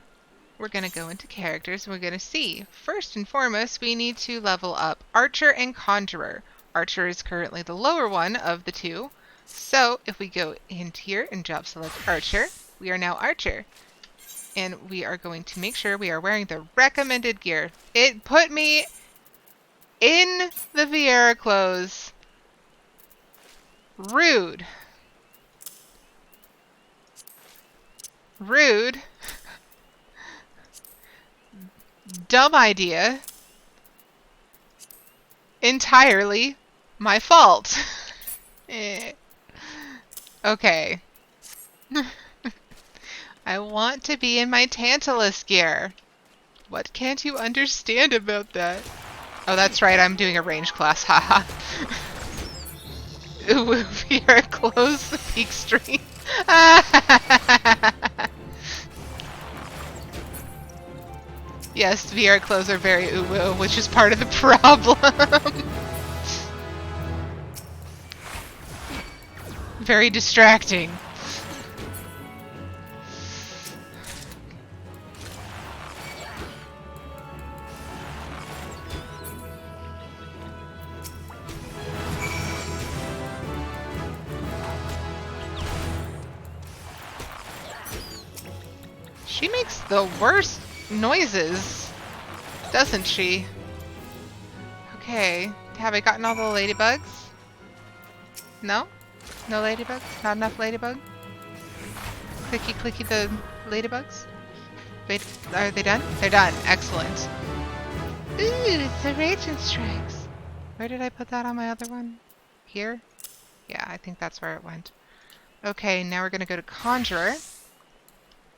we're going to go into characters and we're going to see. First and foremost, we need to level up Archer and Conjurer. Archer is currently the lower one of the two. So if we go into here and job select Archer, we are now Archer. And we are going to make sure we are wearing the recommended gear. It put me in the Vieira clothes. Rude. Rude. Dumb idea. Entirely my fault. Okay. I want to be in my Tantalus gear. What can't you understand about that? Oh, that's right, I'm doing a range class, haha. Ooh, VR close the peak stream. Yes, VR clothes are very uwu, which is part of the problem. Very distracting. She makes the worst noises, doesn't she? Okay, have I gotten all the ladybugs? No? No ladybugs? Not enough ladybug? Clicky clicky the ladybugs? Wait, are they done? They're done. Excellent. Ooh, it's the Raging Strikes. Where did I put that on my other one? Here? Yeah, I think that's where it went. Okay, now we're gonna go to Conjurer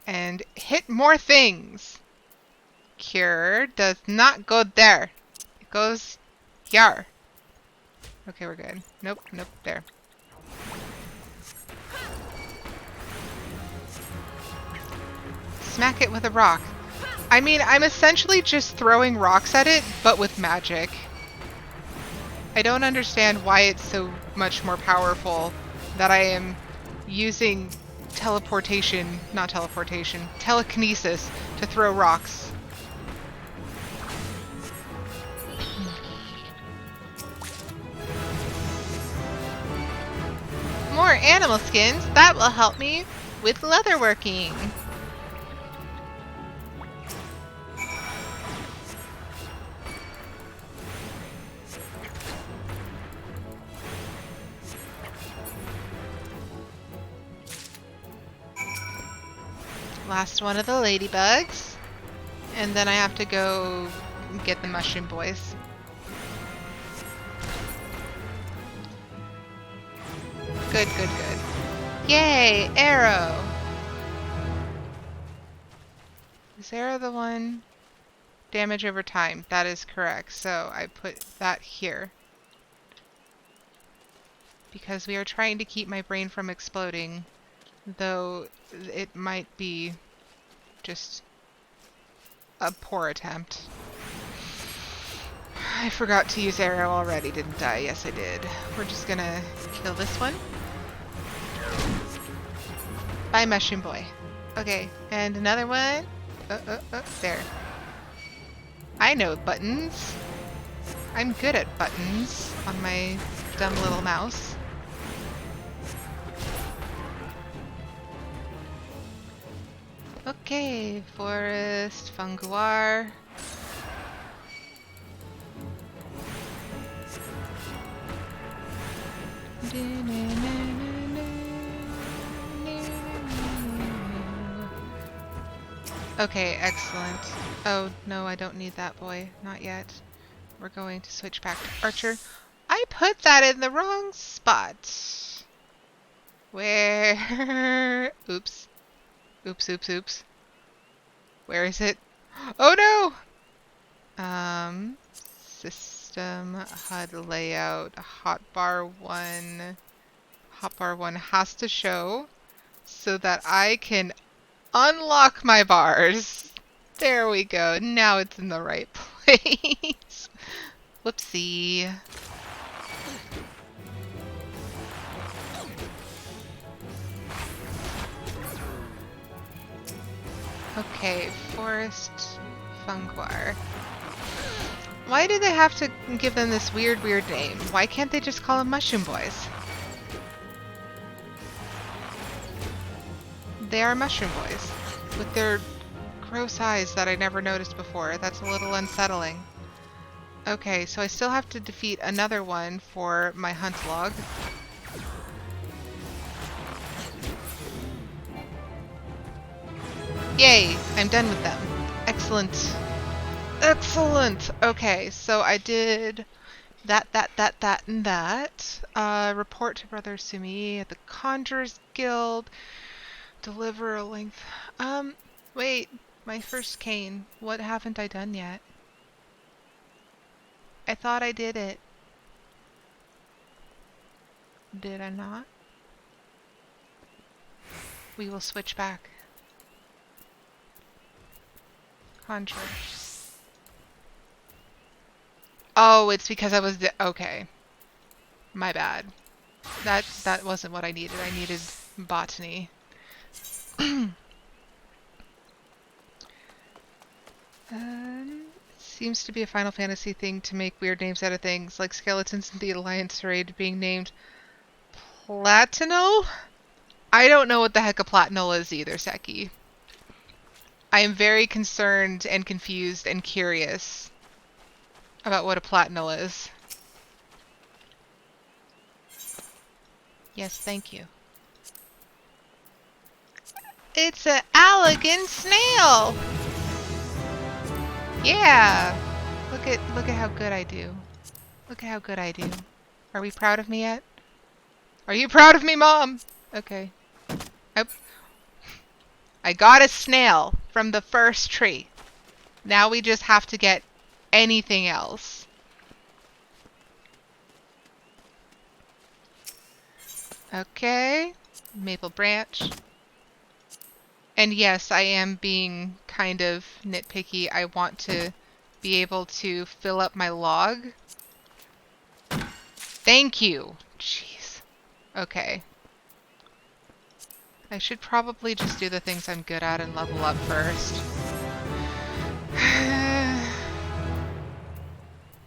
and hit more things. Cure does not go there. It goes here. Okay, we're good. Nope, nope, there. Smack it with a rock. I mean, I'm essentially just throwing rocks at it, but with magic. I don't understand why it's so much more powerful that I am using telekinesis to throw rocks. More animal skins, that will help me with leatherworking. Last one of the ladybugs. And then I have to go get the mushroom boys. Good, good, good. Yay! Arrow! Is arrow the one? Damage over time. That is correct. So I put that here. Because we are trying to keep my brain from exploding. Though it might be just a poor attempt. I forgot to use arrow already, didn't I? Yes, I did. We're just gonna kill this one. Bye, mushroom boy. Okay, and another one. There. I know buttons. I'm good at buttons on my dumb little mouse. Okay, forest, funguar. Okay, excellent. Oh, no, I don't need that boy. Not yet. We're going to switch back to Archer. I put that in the wrong spot. Where? Oops. Oops, oops, oops. Where is it? Oh no! System, HUD layout, hotbar 1. Hotbar 1 has to show so that I can unlock my bars. There we go. Now it's in the right place. Whoopsie. Okay, forest funguar. Why do they have to give them this weird name? Why can't they just call them mushroom boys? They are mushroom boys with their gross eyes that I never noticed before. That's a little unsettling. Okay, so I still have to defeat another one for my hunt log. Yay! I'm done with them. Excellent. Excellent! Okay, so I did that, and that. Report to Brother Sumi at the Conjurer's Guild. Deliver a length. Wait. My first cane. What haven't I done yet? I thought I did it. Did I not? We will switch back. Conjure. Oh, it's because I was okay. My bad. That wasn't what I needed. I needed botany. Seems to be a Final Fantasy thing to make weird names out of things, like skeletons in the Alliance raid being named Platinol? I don't know what the heck a Platinol is either, Seki. I am very concerned and confused and curious about what a Platinol is. Yes, thank you. It's an elegant snail! Yeah! Look at how good I do. Look at how good I do. Are we proud of me yet? Are you proud of me, Mom? Okay. Oh. I got a snail from the first tree. Now we just have to get anything else. Okay. Maple branch. And yes, I am being kind of nitpicky. I want to be able to fill up my log. Thank you. Jeez. Okay. I should probably just do the things I'm good at and level up first.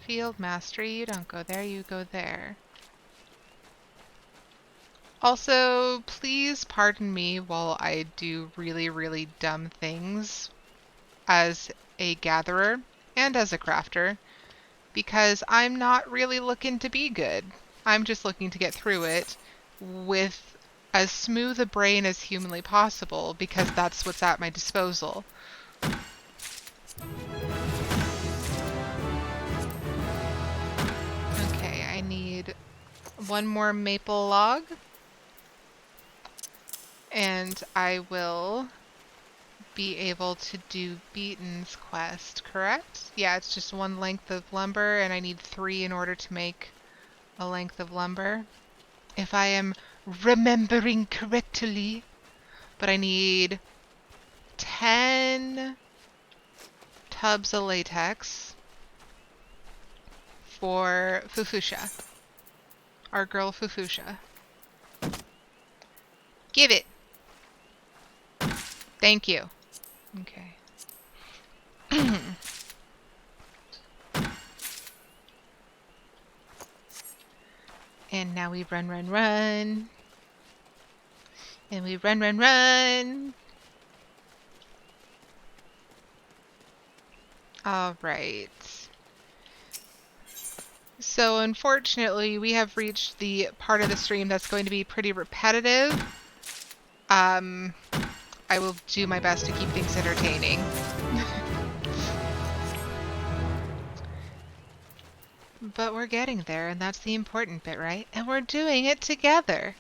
Field mastery, you don't go there, you go there. Also, please pardon me while I do really dumb things as a gatherer and as a crafter, because I'm not really looking to be good. I'm just looking to get through it with as smooth a brain as humanly possible, because that's what's at my disposal. Okay, I need one more maple log. And I will be able to do Beaton's quest, correct? Yeah, it's just one length of lumber, and I need 3 in order to make a length of lumber. If I am remembering correctly. But I need 10 tubs of latex for Fufusha. Our girl Fufusha. Give it! Thank you. Okay. And now we run. And we run. Alright. So unfortunately, we have reached the part of the stream that's going to be pretty repetitive. I will do my best to keep things entertaining. But we're getting there, and that's the important bit, right? And we're doing it together.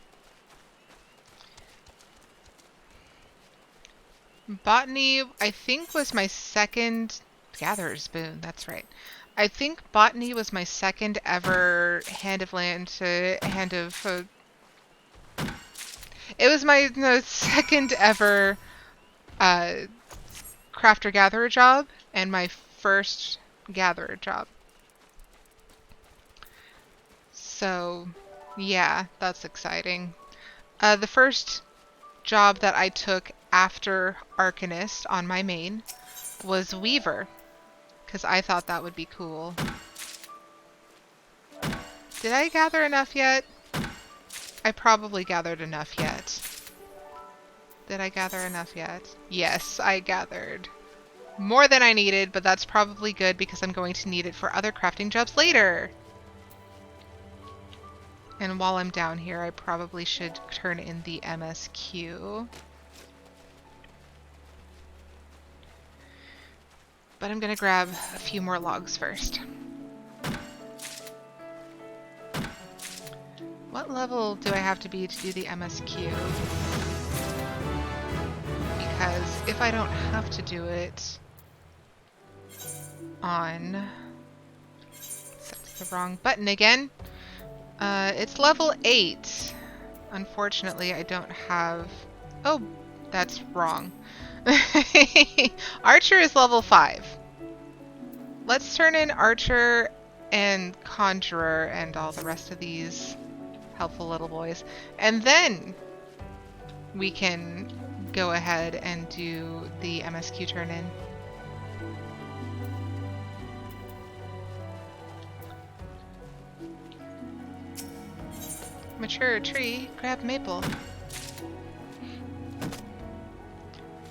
Botany, I think, was my second... Gatherer's Boon, that's right. I think botany was my second ever Hand of Land to Hand of... It was my second ever crafter-gatherer job, and my first gatherer job. So, yeah, that's exciting. The first job that I took after Arcanist on my main was Weaver, because I thought that would be cool. Did I gather enough yet? I probably gathered enough yet. Did I gather enough yet? Yes, I gathered more than I needed, but that's probably good because I'm going to need it for other crafting jobs later. And while I'm down here, I probably should turn in the MSQ. But I'm gonna grab a few more logs first. What level do I have to be to do the MSQ? Because if I don't have to do it on... That's the wrong button again. It's level 8. Unfortunately, I don't have... Oh, that's wrong. Archer is level 5. Let's turn in Archer and Conjurer and all the rest of these helpful little boys. And then we can go ahead and do the MSQ turn in. Mature tree, grab maple.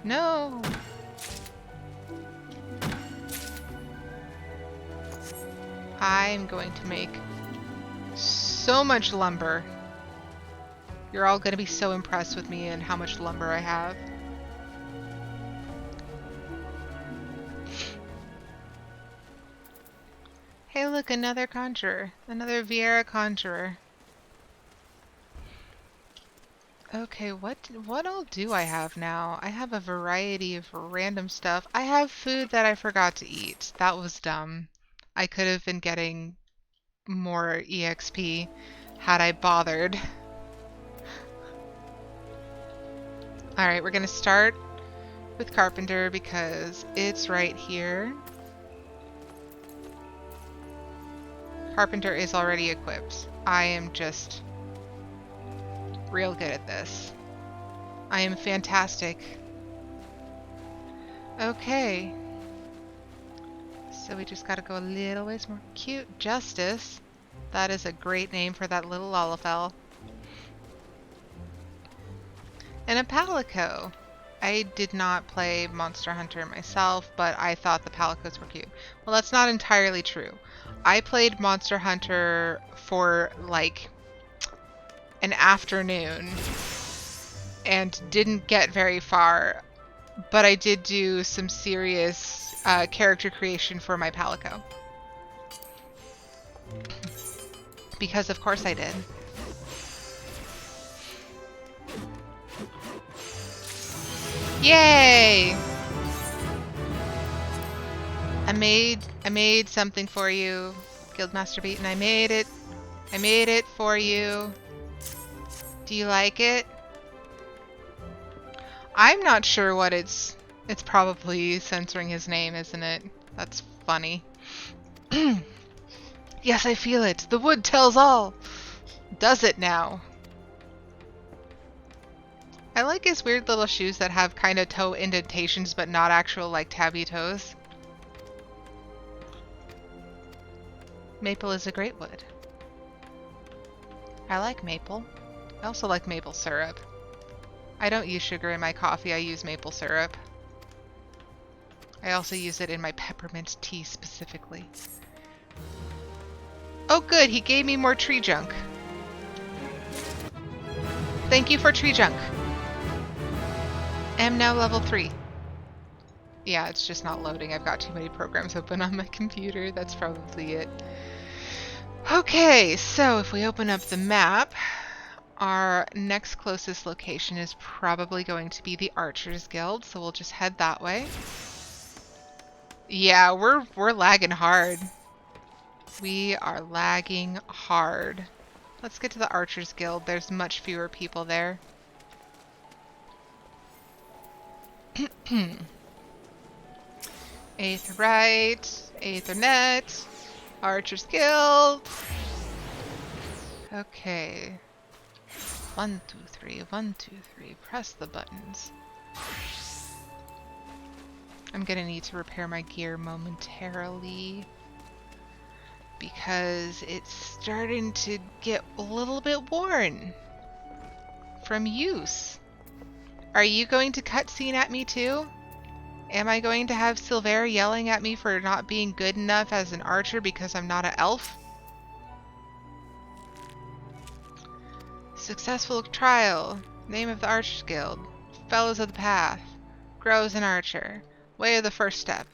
No! I'm going to make so much lumber. You're all going to be so impressed with me and how much lumber I have. Hey look, another conjurer. Another Vieira conjurer. Okay, what all do I have now? I have a variety of random stuff. I have food that I forgot to eat. That was dumb. I could have been getting more EXP had I bothered. Alright, we're gonna start with Carpenter because it's right here. Carpenter is already equipped. I am just real good at this. I am fantastic. Okay. So we just gotta go a little ways more. Cute Justice. That is a great name for that little Lalafell. And a Palico. I did not play Monster Hunter myself, but I thought the Palicos were cute. Well, that's not entirely true. I played Monster Hunter for like an afternoon and didn't get very far, but I did do some serious character creation for my Palico. Because of course I did. Yay! I made something for you, Guildmaster Beaton. I made it. I made it for you. Do you like it? I'm not sure what it's probably censoring his name, isn't it? That's funny. Yes, I feel it. The wood tells all. Does it now? I like his weird little shoes that have kind of toe indentations, but not actual, like, tabby toes. Maple is a great wood. I like maple. I also like maple syrup. I don't use sugar in my coffee, I use maple syrup. I also use it in my peppermint tea specifically. Oh good, he gave me more tree junk. Thank you for tree junk. Am now level 3. Yeah, it's just not loading. I've got too many programs open on my computer. That's probably it. Okay, so if we open up the map, our next closest location is probably going to be the Archers Guild, so we'll just head that way. Yeah, we're lagging hard. We are lagging hard. Let's get to the Archers Guild. There's much fewer people there. Aetherite, Aethernet, Archers Guild. Okay. 1, 2, 3, 1, 2, 3. Press the buttons. I'm gonna need to repair my gear momentarily because it's starting to get a little bit worn from use. Are you going to cutscene at me too? Am I going to have Silvera yelling at me for not being good enough as an archer because I'm not an elf? Successful trial. Name of the Archers Guild. Fellows of the Path. Grow as an archer. Way of the first step.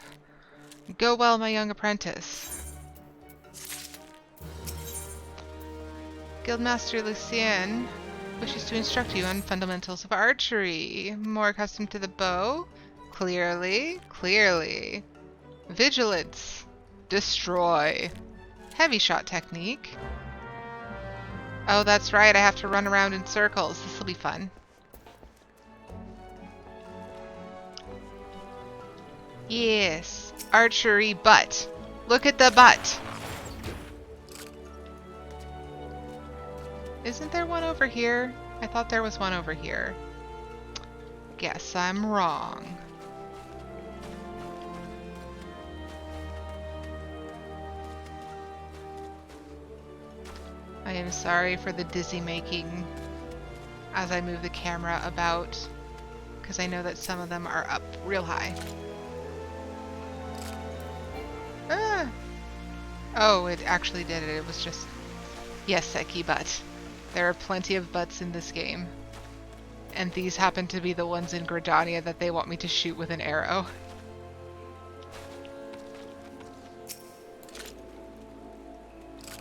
Go well, my young apprentice. Guildmaster Lucien wishes to instruct you on fundamentals of archery. More accustomed to the bow? Clearly. Vigilance. Destroy. Heavy shot technique. Oh, that's right. I have to run around in circles. This will be fun. Yes. Archery butt. Look at the butt. Isn't there one over here? I thought there was one over here. Guess I'm wrong. I am sorry for the dizzy making as I move the camera about, because I know that some of them are up real high. Ah! Oh, it actually did it. It was just... Yes, Seki butt. There are plenty of butts in this game. And these happen to be the ones in Gridania that they want me to shoot with an arrow.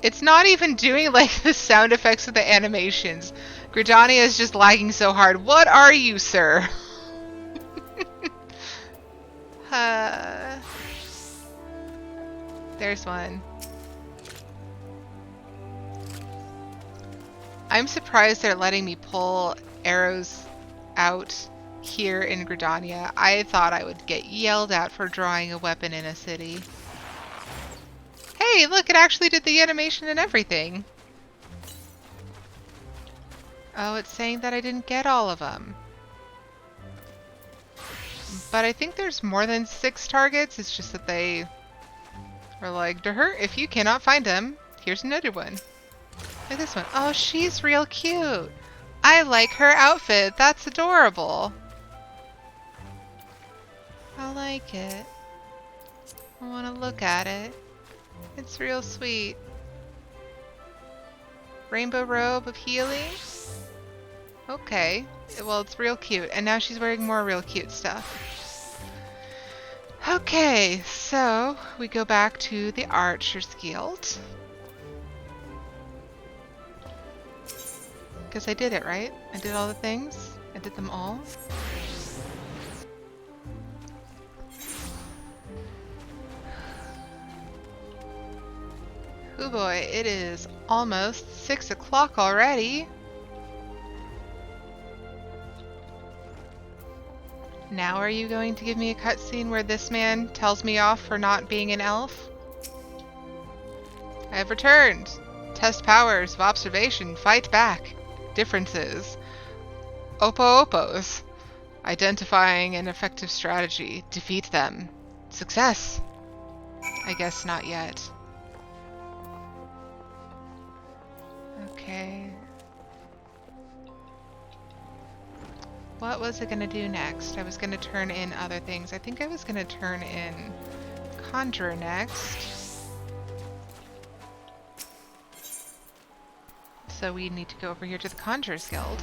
It's not even doing like the sound effects of the animations. Gridania is just lagging so hard. What are you, sir? There's one. I'm surprised they're letting me pull arrows out here in Gridania. I thought I would get yelled at for drawing a weapon in a city. Hey, look, it actually did the animation and everything. Oh, it's saying that I didn't get all of them. But I think there's more than 6 targets. It's just that they are like, if you cannot find them, here's another one. Like this one. Oh, she's real cute. I like her outfit. That's adorable. I like it. I want to look at it. It's real sweet. Rainbow robe of healing? Okay. Well, it's real cute. And now she's wearing more real cute stuff. Okay, so we go back to the Archers Guild. Because I did it, right? I did all the things. I did them all. Oh boy, it is almost 6 o'clock already. Now are you going to give me a cutscene where this man tells me off for not being an elf? I have returned. Test powers of observation. Fight back. Differences. Oppo-oppos. Identifying an effective strategy. Defeat them. Success. I guess not yet. Okay. What was it going to do next? I was going to turn in other things. I think I was going to turn in Conjurer next. So we need to go over here to the Conjurer's Guild.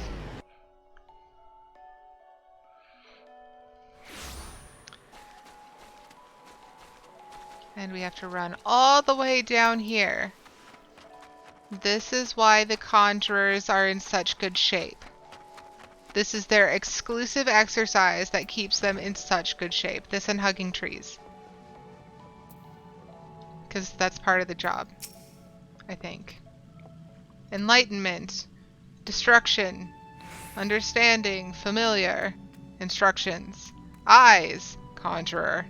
And we have to run all the way down here. This is why the Conjurers are in such good shape. This is their exclusive exercise that keeps them in such good shape. This and hugging trees. Because that's part of the job, I think. Enlightenment, destruction, understanding, familiar, instructions, eyes, conjurer.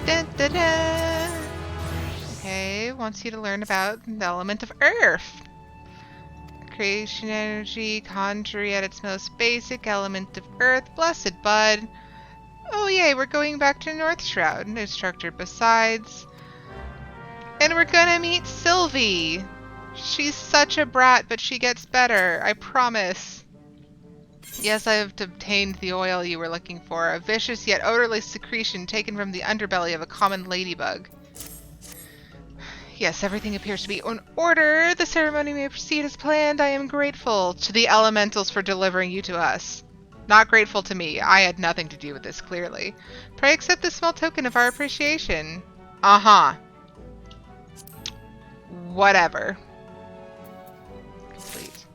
Dun, dun, dun. Okay, wants you to learn about the element of earth. creation energy, conjuring at its most basic element of earth. Blessed bud. Oh yay, we're going back to North Shroud. Instructor besides. And we're gonna meet Sylvie. She's such a brat, but she gets better. I promise. Yes, I have obtained the oil you were looking for. A vicious yet odorless secretion taken from the underbelly of a common ladybug. Yes, everything appears to be in order. The ceremony may proceed as planned. I am grateful to the elementals for delivering you to us. Not grateful to me. I had nothing to do with this, clearly. Pray accept this small token of our appreciation. Uh-huh. Whatever. Complete.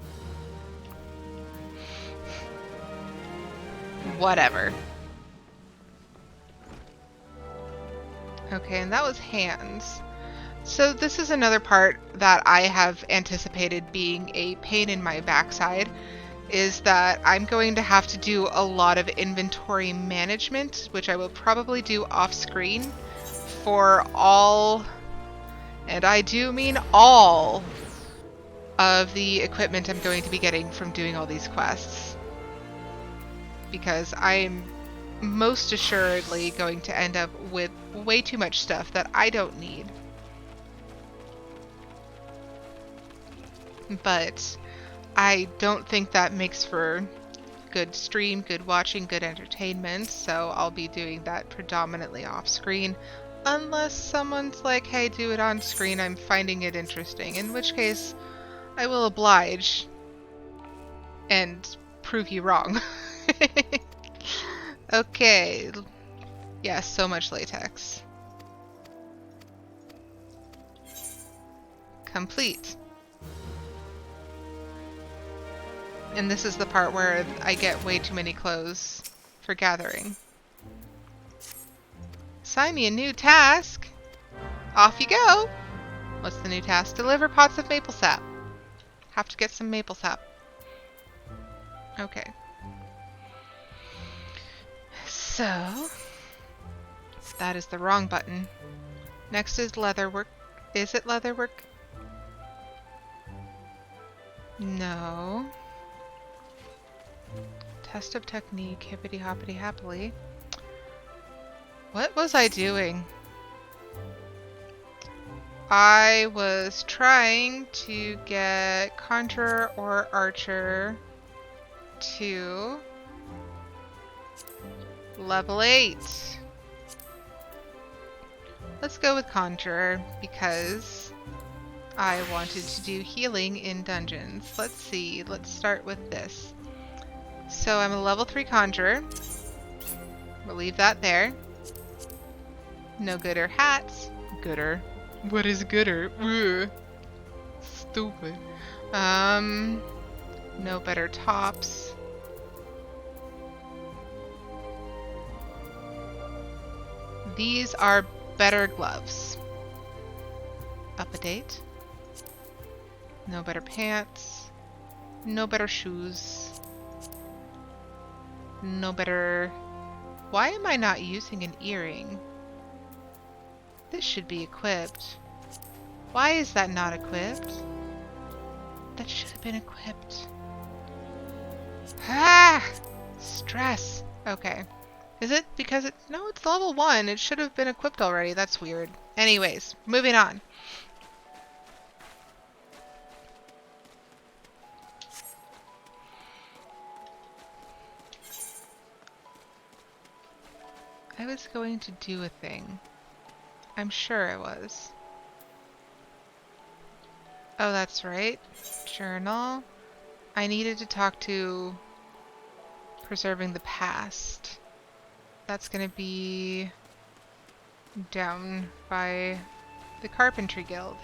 Whatever. Okay, and that was hands. So this is another part that I have anticipated being a pain in my backside, is that I'm going to have to do a lot of inventory management, which I will probably do off screen for all, and I do mean all, of the equipment I'm going to be getting from doing all these quests. Because I'm most assuredly going to end up with way too much stuff that I don't need. But I don't think that makes for good stream, good watching, good entertainment, so I'll be doing that predominantly off screen. Unless someone's like, hey, do it on screen, I'm finding it interesting, in which case I will oblige and prove you wrong. Okay. Yeah, so much latex. Complete. And this is the part where I get way too many clothes for gathering. Assign me a new task. Off you go. What's the new task? Deliver pots of maple sap. Have to get some maple sap. Okay. So, that is the wrong button. Next is leatherwork. Is it leatherwork? No. Test of technique, hippity hoppity happily. What was I doing? I was trying to get Conjurer or Archer to level 8. Let's go with Conjurer because I wanted to do healing in dungeons. Let's see, let's start with this. So I'm a level 3 Conjurer. We'll leave that there. No gooder hats. Gooder. What is gooder? Ugh. Stupid. No better tops. These are better gloves. Up a date. No better pants. No better shoes. No better... Why am I not using an earring? This should be equipped. Why is that not equipped? That should have been equipped. Ah! Stress. Okay. Is it because it... No, it's level 1. It should have been equipped already. That's weird. Anyways, moving on. I was going to do a thing. I'm sure I was. Oh, that's right. Journal. I needed to talk to Preserving the Past. That's gonna be down by the Carpentry Guild.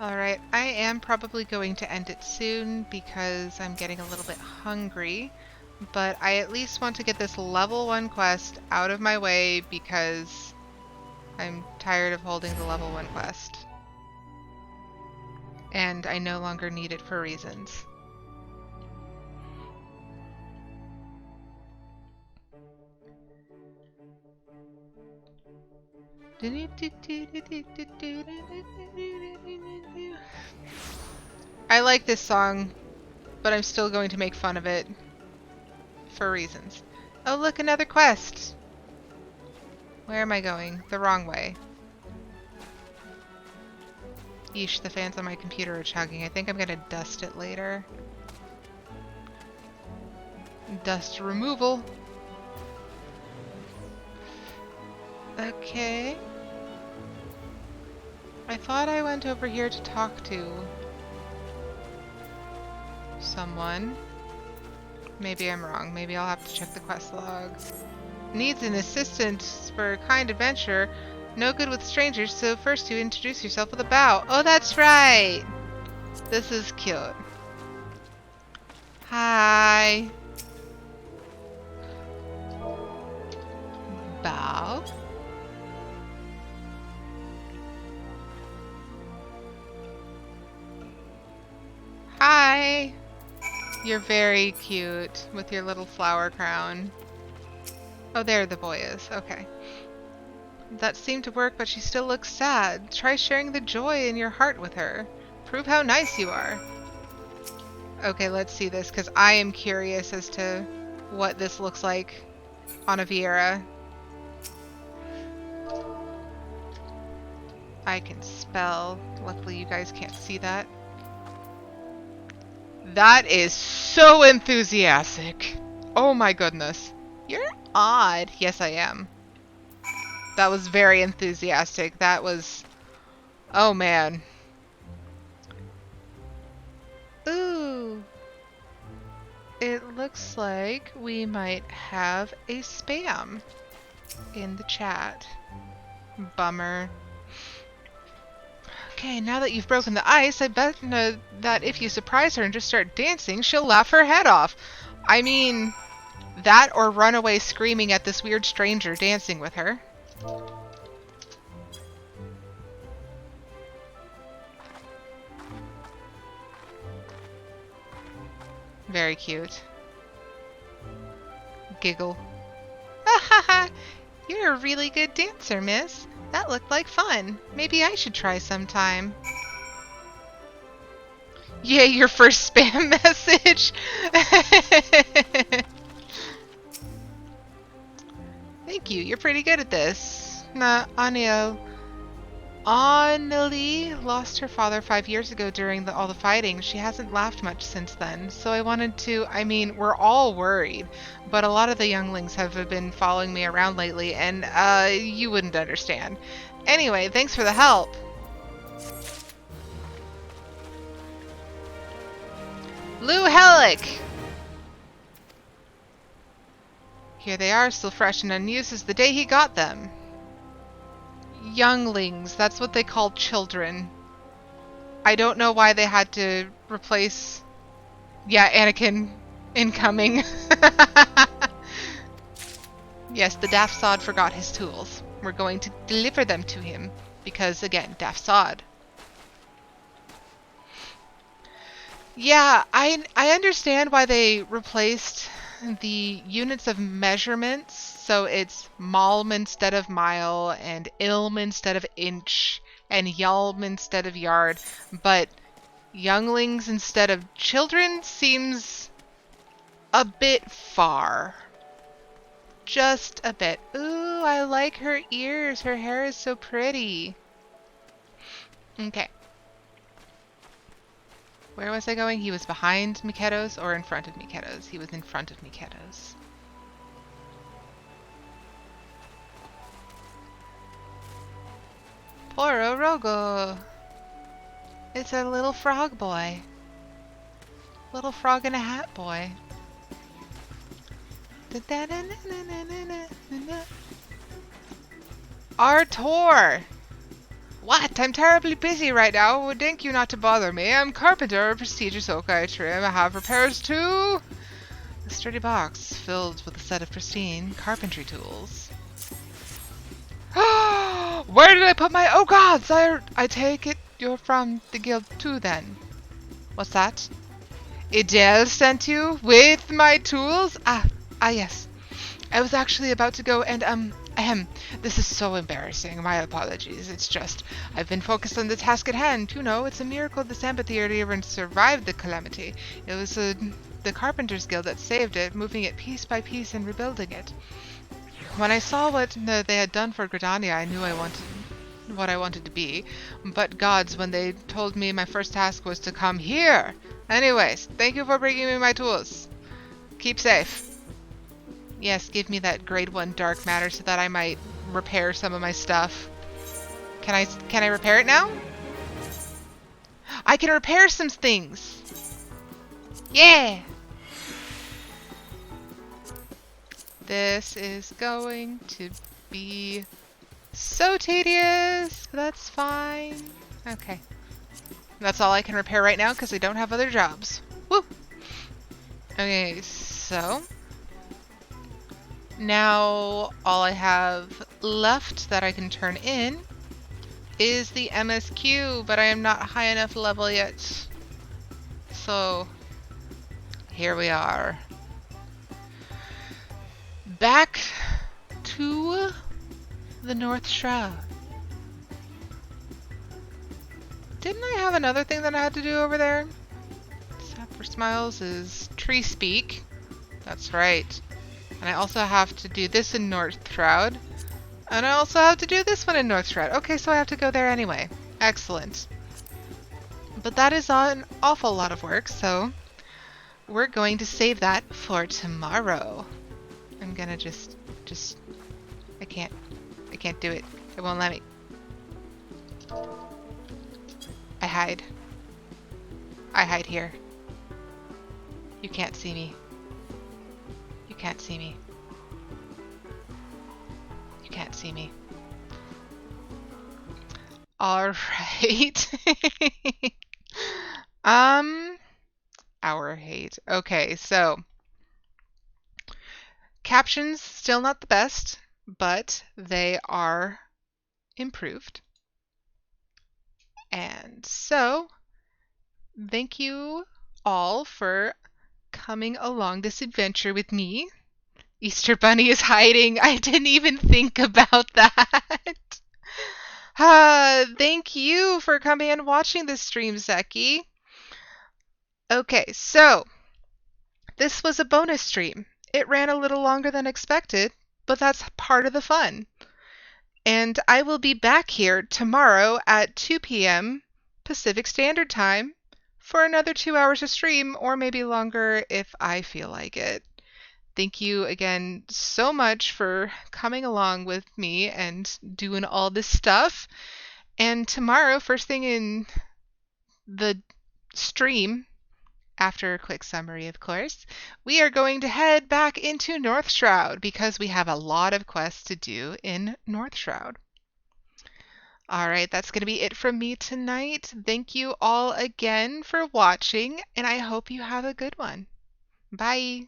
Alright, I am probably going to end it soon because I'm getting a little bit hungry, but I at least want to get this level 1 quest out of my way because I'm tired of holding the level 1 quest. And I no longer need it for reasons. I like this song, but I'm still going to make fun of it for reasons. Oh, look, another quest. Where am I going? The wrong way. Yeesh, the fans on my computer are chugging. I think I'm gonna dust it later. Dust removal. Okay. I thought I went over here to talk to someone. Maybe I'm wrong. Maybe I'll have to check the quest log. Needs an assistant for a kind adventure. No good with strangers, so first you introduce yourself with a bow. Oh, that's right! This is cute. Hi. Bow. Hi. You're very cute with your little flower crown. Oh, there the boy is. Okay. That seemed to work, but she still looks sad. Try sharing the joy in your heart with her. Prove how nice you are. Okay, let's see this, because I am curious as to what this looks like on a Viera. I can spell. Luckily, you guys can't see that. That is so enthusiastic. Oh my goodness. You're odd. Yes, I am. That was very enthusiastic. That was... Oh, man. Ooh. It looks like we might have a spam in the chat. Bummer. Okay, now that you've broken the ice, I bet that if you surprise her and just start dancing, she'll laugh her head off. I mean, that or run away screaming at this weird stranger dancing with her. Very cute. Giggle. Ha ha ha! You're a really good dancer, miss. That looked like fun. Maybe I should try sometime. Yay, your first spam message! Thank you, you're pretty good at this. Nah, Annalie lost her father 5 years ago during all the fighting. She hasn't laughed much since then, so I wanted to... I mean, we're all worried, but a lot of the younglings have been following me around lately, and you wouldn't understand. Anyway, thanks for the help. Lou Hellick! Here they are, still fresh and unused as the day he got them. Younglings, that's what they call children. I don't know why they had to replace... Yeah, Anakin incoming. Yes, the Daft Sod forgot his tools. We're going to deliver them to him. Because, again, Daft Sod. Yeah, I understand why they replaced the units of measurements. So it's malm instead of mile, and ilm instead of inch, and yalm instead of yard. But younglings instead of children seems a bit far. Just a bit. Ooh, I like her ears. Her hair is so pretty. Okay. Where was I going? He was behind Miketos or in front of Miketos? He was in front of Miketos. Poor Orogo. It's a little frog boy. Little frog in a hat boy. Artor! What? I'm terribly busy right now. Would thank you not to bother me. I'm carpenter, a prestigious oak I trim. I have repairs too. A sturdy box filled with a set of pristine carpentry tools. Where did I put my... Oh gods! I take it you're from the guild too then. What's that? Idel sent you with my tools? Ah, yes. I was actually about to go and Ahem, this is so embarrassing. My apologies. It's just, I've been focused on the task at hand. You know, it's a miracle this amphitheater even survived the calamity. It was the Carpenters Guild that saved it, moving it piece by piece and rebuilding it. When I saw what they had done for Gridania, I knew what I wanted to be. But gods, when they told me my first task was to come here. Anyways, thank you for bringing me my tools. Keep safe. Yes, give me that grade 1 dark matter so that I might repair some of my stuff. Can I repair it now? I can repair some things. Yeah. This is going to be so tedious. That's fine. Okay. That's all I can repair right now because I don't have other jobs. Woo! Okay, so now all I have left that I can turn in is the MSQ, but I am not high enough level yet. So here we are. Back to the North Shroud. Didn't I have another thing that I had to do over there? Sap for Smiles is Tree Speak. That's right. And I also have to do this in North Shroud. And I also have to do this one in North Shroud. Okay, so I have to go there anyway. Excellent. But that is an awful lot of work, so we're going to save that for tomorrow. I'm gonna just I can't do it. It won't let me. I hide. I hide here. You can't see me. You can't see me. You can't see me. All right. Our hate. Okay, so captions still not the best, but they are improved. And so, thank you all for coming along this adventure with me. Easter Bunny is hiding. I didn't even think about that. Thank you for coming and watching this stream, Zeki. Okay, so this was a bonus stream. It ran a little longer than expected, but that's part of the fun. And I will be back here tomorrow at 2 p.m. Pacific Standard Time for another 2 hours of stream, or maybe longer if I feel like it. Thank you again so much for coming along with me and doing all this stuff. And tomorrow, first thing in the stream, after a quick summary, of course, we are going to head back into North Shroud because we have a lot of quests to do in North Shroud. All right, that's going to be it from me tonight. Thank you all again for watching, and I hope you have a good one. Bye.